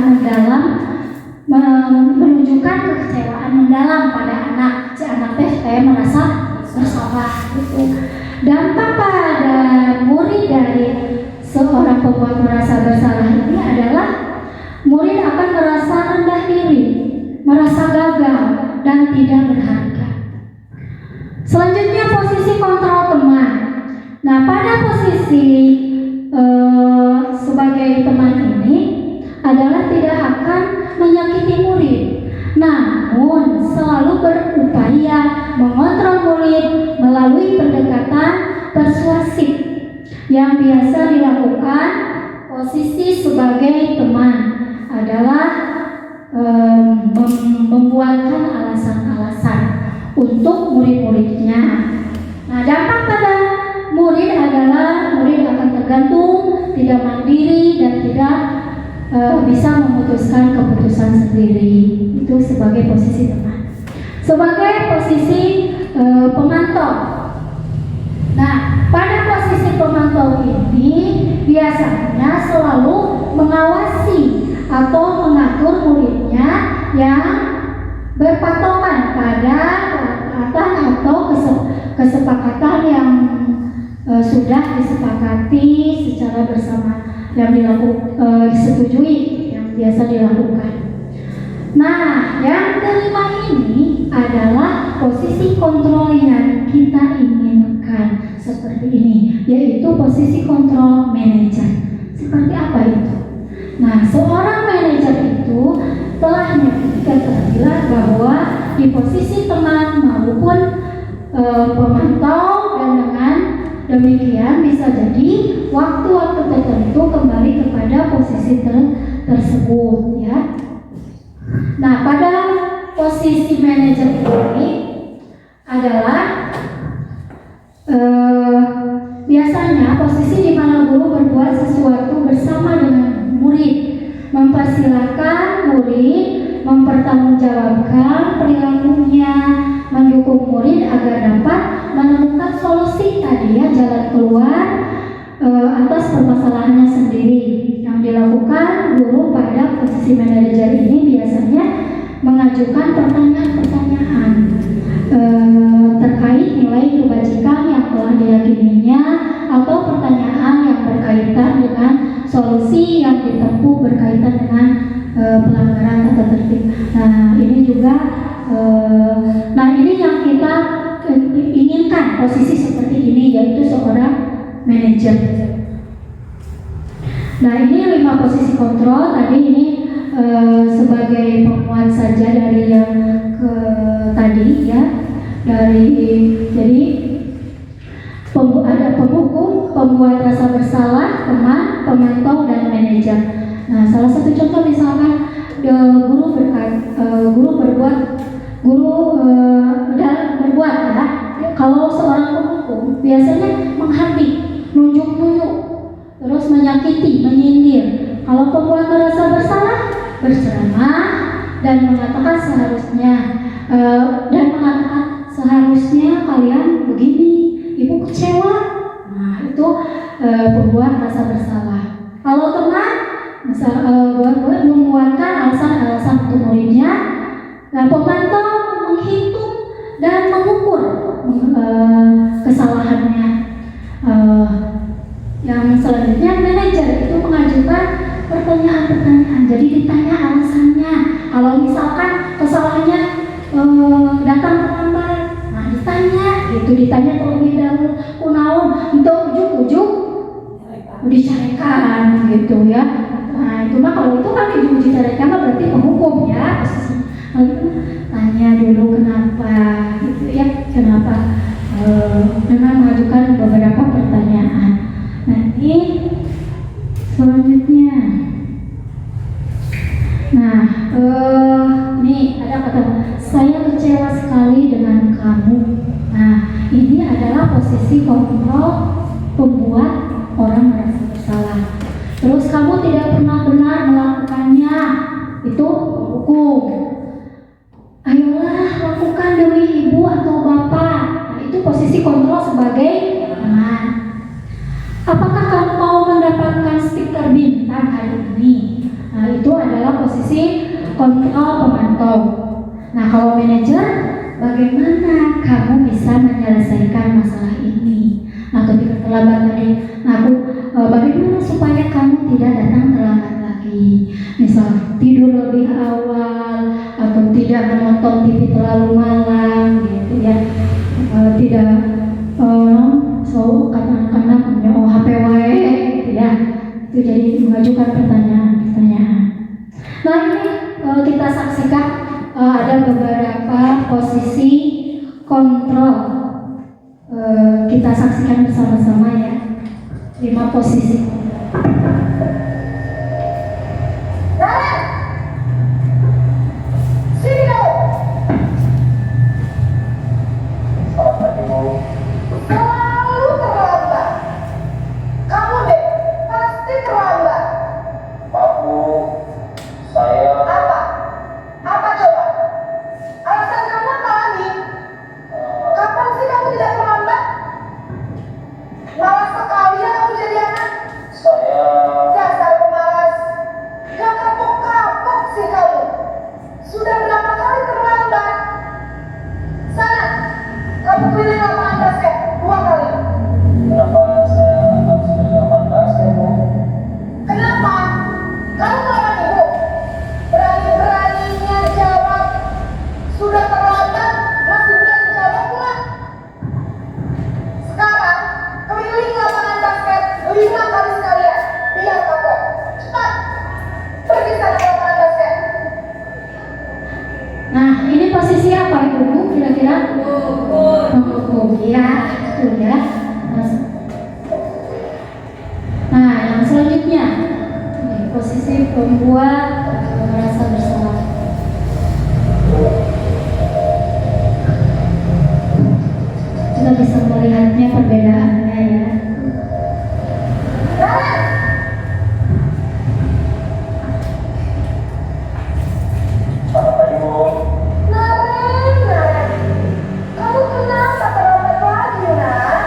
[SPEAKER 3] mendalam pada anak. Si anak kayak merasa bersalah gitu. Dampak pada murid dari seorang pembuat merasa bersalah ini adalah murid akan merasa rendah diri, merasa gagal dan tidak berharga. Selanjutnya posisi kontrol teman. Nah, pada posisi sebagai teman ini adalah tidak akan menyakiti murid, namun selalu berupaya mengontrol murid melalui pendekatan persuasif yang biasa dilakukan. Posisi sebagai teman adalah membuatkan alasan-alasan untuk murid-muridnya. Nah, dampak pada murid adalah murid akan tergantung, tidak mandiri dan tidak bisa memutuskan keputusan sendiri. Itu sebagai posisi teman. Sebagai posisi pemantau. Nah, pada posisi pemantau ini biasanya selalu mengawasi atau mengatur muridnya yang berpatokan pada peraturan atau kesepakatan yang sudah disepakati secara bersama, yang disetujui, yang biasa dilakukan. Nah, yang kelima ini adalah posisi kontrol yang kita inginkan seperti ini, yaitu posisi kontrol manajer. Seperti apa itu? Nah, seorang manajer itu telah bilang bahwa di posisi teman maupun pemantau, dan dengan demikian bisa jadi waktu-waktu tertentu kembali kepada posisi tersebut, ya. Nah, pada posisi manajer ini adalah biasanya posisi di mana guru berbuat sesuatu bersama dengan murid, mempersilahkan murid mempertanggungjawabkan perilakunya, mendukung murid agar dapat menemukan solusi tadi, ya, jalan keluar atas permasalahannya sendiri. Yang dilakukan guru pada posisi manajer ini biasanya mengajukan pertanyaan-pertanyaan terkait nilai kebajikan yang telah diyakininya, atau pertanyaan yang berkaitan dengan solusi yang ditempuh berkaitan dengan pelanggaran tata tertib. Nah, ini juga ini yang kita inginkan, posisi seperti ini, yaitu seorang manajer. Nah, ini 5 posisi kontrol. Tadi ini sebagai penguat saja dari yang tadi, ya. Jadi ada penghukum, pembuat rasa bersalah, teman, pemantau, dan manajer. Nah, salah satu contoh misalkan guru berbuat, ya. Kalau seorang penghukum biasanya menghardik, nunjuk-nunjuk, terus menyakiti, menyindir. Kalau pembuat merasa bersalah, berceramah dan mengatakan seharusnya kalian begini, ibu kecewa. Nah, itu pembuat rasa bersalah. Kalau teman membuatkan alasan-alasan untuk muridnya. Nah, pemantau menghitung dan mengukur kesalahannya. Yang selanjutnya manajer itu mengajukan pertanyaan-pertanyaan. Jadi ditanya alasannya. Kalau misalkan menguji mereka mah berarti penghukum ya posisinya. Tanya dulu kenapa gitu ya, kenapa dengan mengajukan beberapa pertanyaan. Nanti selanjutnya, nah nih ada kata saya kecewa sekali dengan kamu. Nah ini adalah posisi kontrol pembuat orang merasa bersalah. Terus kamu tidak pernah benar melakukannya, itu hukum. Ayolah lakukan demi ibu atau bapak. Nah, itu posisi kontrol sebagai teman. Apakah kamu mau mendapatkan stiker bintang hari ini? Nah, itu adalah posisi kontrol pemantau. Nah, kalau manajer, bagaimana kamu bisa menyelesaikan masalah ini? Nah, ketika terlambat tadi, bagaimana supaya kamu tidak datang terlambat lagi? Misal tidur lebih awal atau tidak menonton TV terlalu malam, gitu ya. Tidak kata anak-anak punya HP wae, gitu ya. Itu jadi mengajukan pertanyaan. Nah ini kita saksikan ada beberapa posisi kontrol. Kita saksikan bersama-sama ya, 5 posisi.
[SPEAKER 2] Selalu terlambat. Kamu deh pasti terlambat.
[SPEAKER 4] Maaf Bu, saya
[SPEAKER 2] Apa? Apa coba? Alasan kamu apa lagi? Kapan sih kamu tidak terlambat? Malas sekali ya kamu jadi anak.
[SPEAKER 4] saya
[SPEAKER 2] Dasar pemalas. Gak kapok-kapok sih kamu. Sudah berapa kali terlambat? Sana, kamu keliling lapangan basket 2 kali.
[SPEAKER 4] kenapa saya harus berjalan basket Bu?
[SPEAKER 2] Kenapa? Kamu melawan ibu? Berani-beraninya jawab. Sudah terlambat, masih berani jawab pula. Sekarang, keliling lapangan basket 5 kali sekalian. Biar kapok. Cepat. Pergi sana ke lapangan basket.
[SPEAKER 3] Nah ini posisi apa ibu kira-kira? Penghukum ya, itu ya. Nah yang selanjutnya, ini posisi pembuat merasa bersalah. Kita bisa melihatnya perbedaannya ya.
[SPEAKER 2] Naren!
[SPEAKER 4] Selamat pagi Bu.
[SPEAKER 2] Naren! Kamu kenapa terlambat lagi, nak?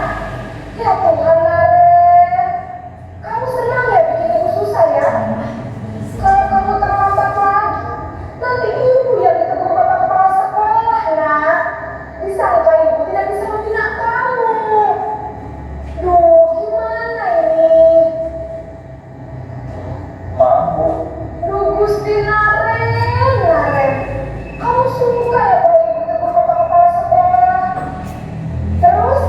[SPEAKER 2] Ya Tuhan, Naren. Kamu senang ya bikin ibu susah ya? Kalau kamu terlambat lagi, nanti ibu yang ditegur bapak kepala sekolah, nak. Disangka ibu tidak bisa membina kamu. Duh, gimana ini?
[SPEAKER 4] Maaf Bu,
[SPEAKER 2] Duh, Gusti Naren. Kamu suka ya kalau ibu tegur bapak kepala sekolah? Terus,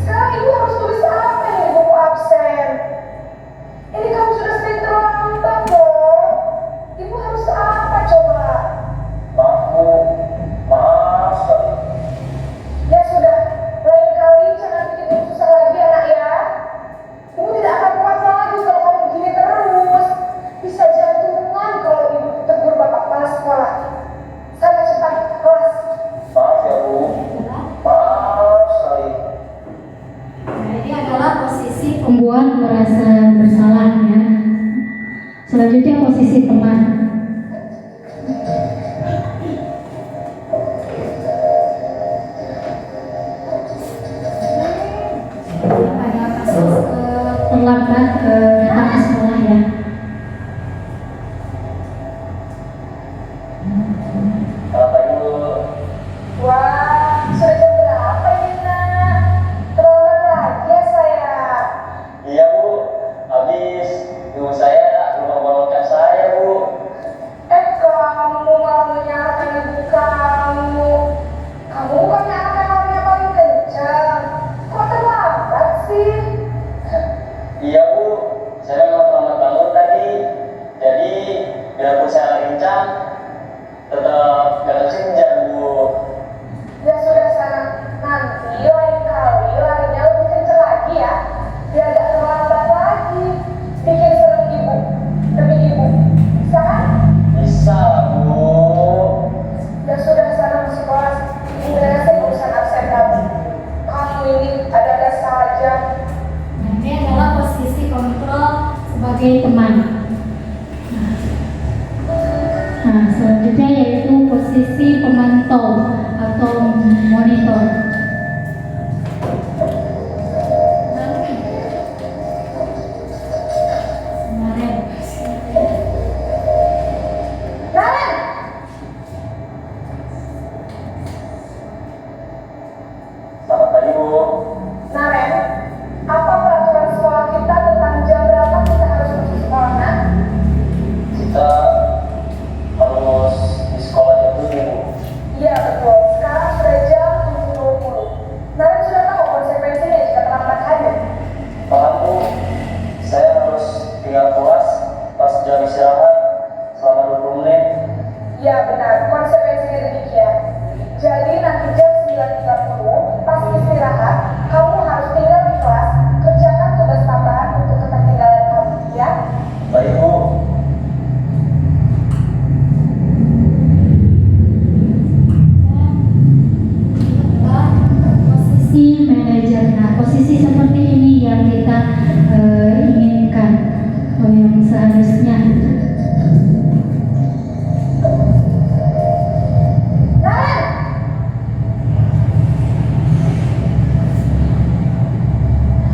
[SPEAKER 2] sekarang ibu harus tulis apa ini buku absen? Ini kamu sudah sering terlambat loh. Ibu harus apa coba?
[SPEAKER 4] maaf Bu, maaf sekali.
[SPEAKER 2] Ya sudah, lain kali jangan bikin ibu susah lagi anak ya. Ibu tidak akan kuat lagi kalau kamu begini terus. Bisa jantungan kalau ibu tegur
[SPEAKER 4] biarpun saya lincah, tetap gak senja Bu.
[SPEAKER 2] Ya sudah sana, nanti lain kali larinya lebih kenceng lagi ya, biar gak terlambat lagi. Bikin serem ibu, demi ibu. Bisa kan?
[SPEAKER 4] Bisa lah Bu.
[SPEAKER 2] Ya sudah sana masuk kelas. Ini beresin urusan absen kamu. Kamu ini ada-ada saja.
[SPEAKER 3] Ini adalah posisi kontrol sebagai teman. Nah, selanjutnya yaitu posisi pemantau atau monitor. Kemarin.
[SPEAKER 2] Naren!
[SPEAKER 4] Selamat pagi Bu.
[SPEAKER 2] Naren, apa peraturan sekolah kita tentang jam berapa kita harus masuk sekolah, Nak?
[SPEAKER 4] Kita harus di sekolah jam 7 Bu.
[SPEAKER 2] Iya betul, sekarang sudah jam 7.20. Naren sudah tahu konsekuensinya jika terlambat hadir.
[SPEAKER 4] Paham Bu, saya harus tinggal kelas pas jam istirahat selama 20 menit.
[SPEAKER 2] Ya benar, konsekuensinya demikian. Jadi nanti jam 9.30 pas istirahat, kamu harus tinggal di kelas, kerjakan tugas tambahan untuk ketertinggalan kamu, ya?
[SPEAKER 4] Baik Bu.
[SPEAKER 3] Posisi manajer. Nah, posisi seperti ini yang kita inginkan atau yang seharusnya.
[SPEAKER 2] Naren!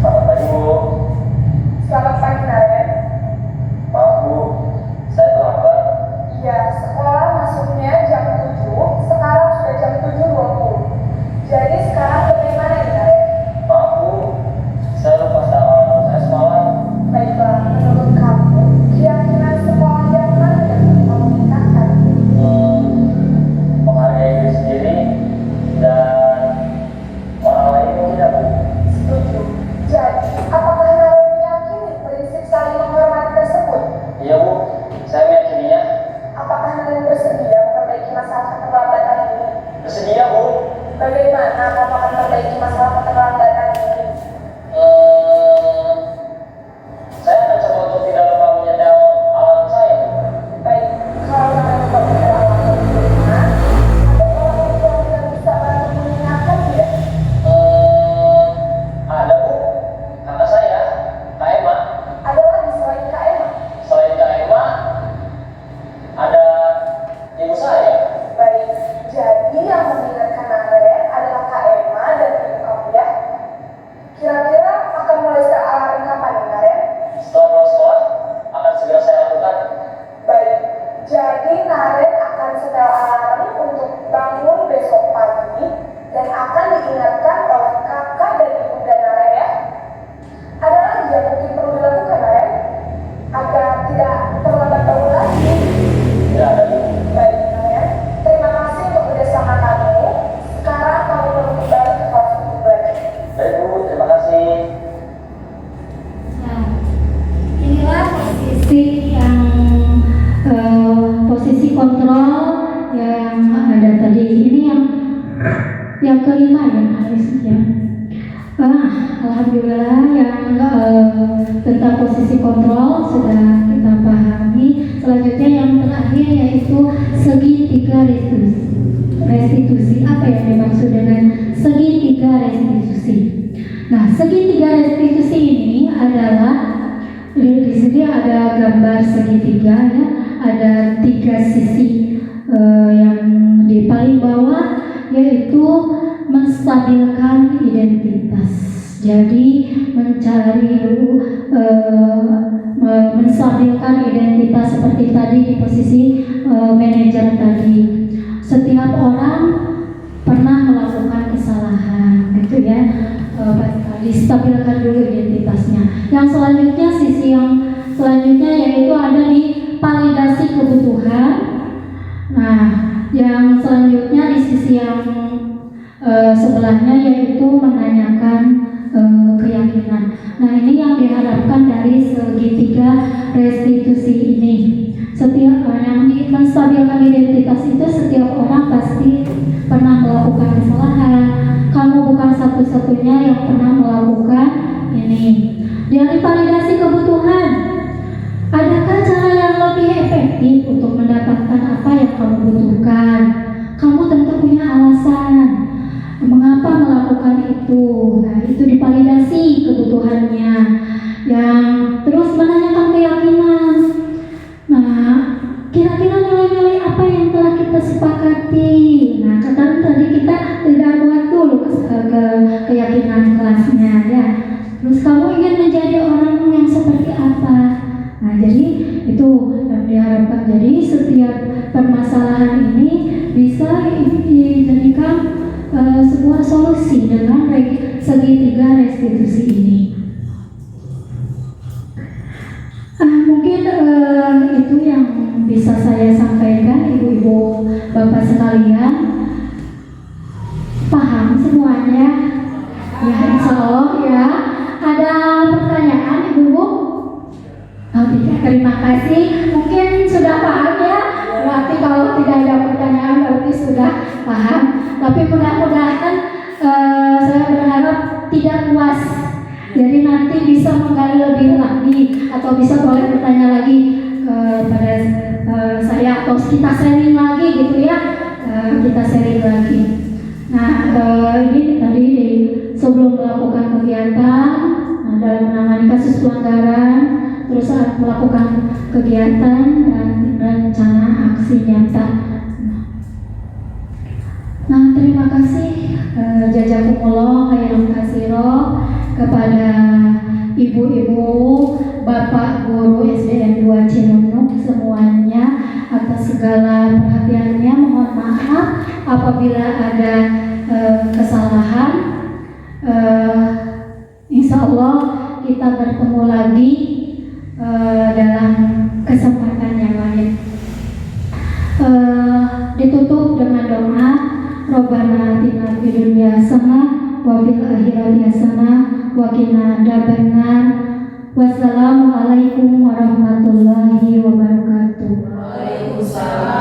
[SPEAKER 4] Selamat pagi Bu.
[SPEAKER 2] Selamat pagi, Naren.
[SPEAKER 4] Maaf Bu, saya terlambat.
[SPEAKER 2] Ya, sekolah masuknya jam 7, sekarang sudah jam 7.20. Jadi sekarang bagaimana ini, Naren?
[SPEAKER 4] Maaf Bu, saya lupa alarm saya semalam.
[SPEAKER 2] Baiklah, menurut kamu, keyakinan sekolah yang mana yang ingin kamu tingkatkan?
[SPEAKER 4] Menghargai diri sendiri dan orang lain mungkin ya Bu.
[SPEAKER 2] Setuju. Jadi, apakah Naren meyakini prinsip saling menghormati tersebut?
[SPEAKER 4] Iya Bu, saya meyakininya.
[SPEAKER 2] Apakah Naren bersedia memperbaiki masalah keterlambatan ini?
[SPEAKER 4] Bersedia Bu.
[SPEAKER 2] Bagaimana kamu akan memperbaiki masalah keterlambatan ini?
[SPEAKER 4] Saya akan coba untuk tidak lupa menyetel alarm saya Bu.
[SPEAKER 2] Baik, kalau Naren lupa menyetel alarm di rumah, ada orang tua yang bisa bantu mengingatkan tidak?
[SPEAKER 4] Ada Bu, kakak saya, Kak Emma.
[SPEAKER 2] Ada lagi selain Kak Emma?
[SPEAKER 4] Selain Kak Emma, ada ibu saya.
[SPEAKER 2] Baik, jadi yang mengingatkan Naren adalah Kak Emma dan ibu kamu ya. Kira-kira akan mulai start alarm kapan nih, Naren?
[SPEAKER 4] Setelah pulang sekolah, akan segera saya lakukan.
[SPEAKER 2] Baik, jadi Naren akan setel alarm untuk bangun besok pagi dan akan diingatkan oleh kakak dan ibunda Naren ya. Ada lagi yang mungkin perlu dilakukan, Naren? Agar tidak terlambat bangun lagi.
[SPEAKER 4] Tidak ada Bu.
[SPEAKER 2] Baik, Naren. Terima kasih untuk kerjasama kamu. Sekarang kamu perlu kembali ke kelas untuk belajar.
[SPEAKER 4] Baik Bu, terima kasih.
[SPEAKER 3] Nah, inilah posisi yang posisi kontrol yang ada tadi. Ini yang kelima ya harusnya. Alhamdulillah yang tentang posisi kontrol sudah kita pahami. Selanjutnya yang terakhir yaitu segitiga restitusi. Apa yang dimaksud dengan segitiga restitusi? Nah, segitiga restitusi ini adalah di sini ada gambar segitiga ya, ada 3 sisi yang di paling bawah yaitu menstabilkan identitas. Jadi mencari menstabilkan identitas seperti tadi di posisi manajer tadi. Setiap orang pernah melakukan kesalahan, gitu ya. Distabilkan dulu identitasnya. Yang selanjutnya, sisi yang selanjutnya yaitu ada di validasi kebutuhan. Nah, yang selanjutnya di sisi yang sebelahnya yaitu menanyakan keyakinan. Nah, ini yang diharapkan dari segitiga restitusi ini. Setiap yang menstabilkan identitas itu, setiap orang pasti pernah melakukan kesalahan. Kamu bukan satu-satunya yang pernah melakukan ini. Yang validasi kebutuhan. Adakah cara yang lebih efektif untuk mendapatkan apa yang kamu butuhkan? Kamu tentu punya alasan mengapa melakukan itu. Nah, itu divalidasi kebutuhannya. Yang terus menanyakan keyakinan. Nah, kira-kira nilai-nilai apa yang telah kita sepakati? Nah, tadi kita tidak buat dulu ke keyakinan kelasnya ya. Terus kamu ingin menjadi orang yang seperti apa? Nah, jadi itu yang diharapkan. Jadi setiap permasalahan ini bisa dijadikan sebuah solusi dengan segitiga restitusi ini. Mungkin itu yang bisa saya sampaikan, ibu-ibu, bapak sekalian. Paham semuanya? Ya, insya Allah ya. Ada pertanyaan, ibu-ibu? Oh, tidak. Terima kasih. Mungkin sudah paham ya. Berarti kalau tidak ada pertanyaan berarti sudah paham. Tapi mudah-mudahan saya berharap tidak puas. Jadi nanti bisa menggali lebih lagi atau bisa boleh bertanya lagi kepada saya atau kita sharing lagi gitu ya. Kita sharing lagi. Nah, ini tadi sebelum melakukan kegiatan, dalam menangani kasus pelanggaran, terus saat melakukan kegiatan dan rencana aksi nyata. Nah, terima kasih jazakumullah khairan katsira kepada ibu-ibu, bapak guru SDN 2 Cinunuk semuanya atas segala perhatiannya. Mohon maaf apabila ada kesalahan. Insya Allah kita bertemu lagi dalam kesempatan yang lain. Ditutup dengan doa, Robbana atina fid dunya hasanah wa fil akhirati hasanah wa qina adzabannar. Wassalamualaikum warahmatullahi wabarakatuh.
[SPEAKER 5] Waalaikumsalam.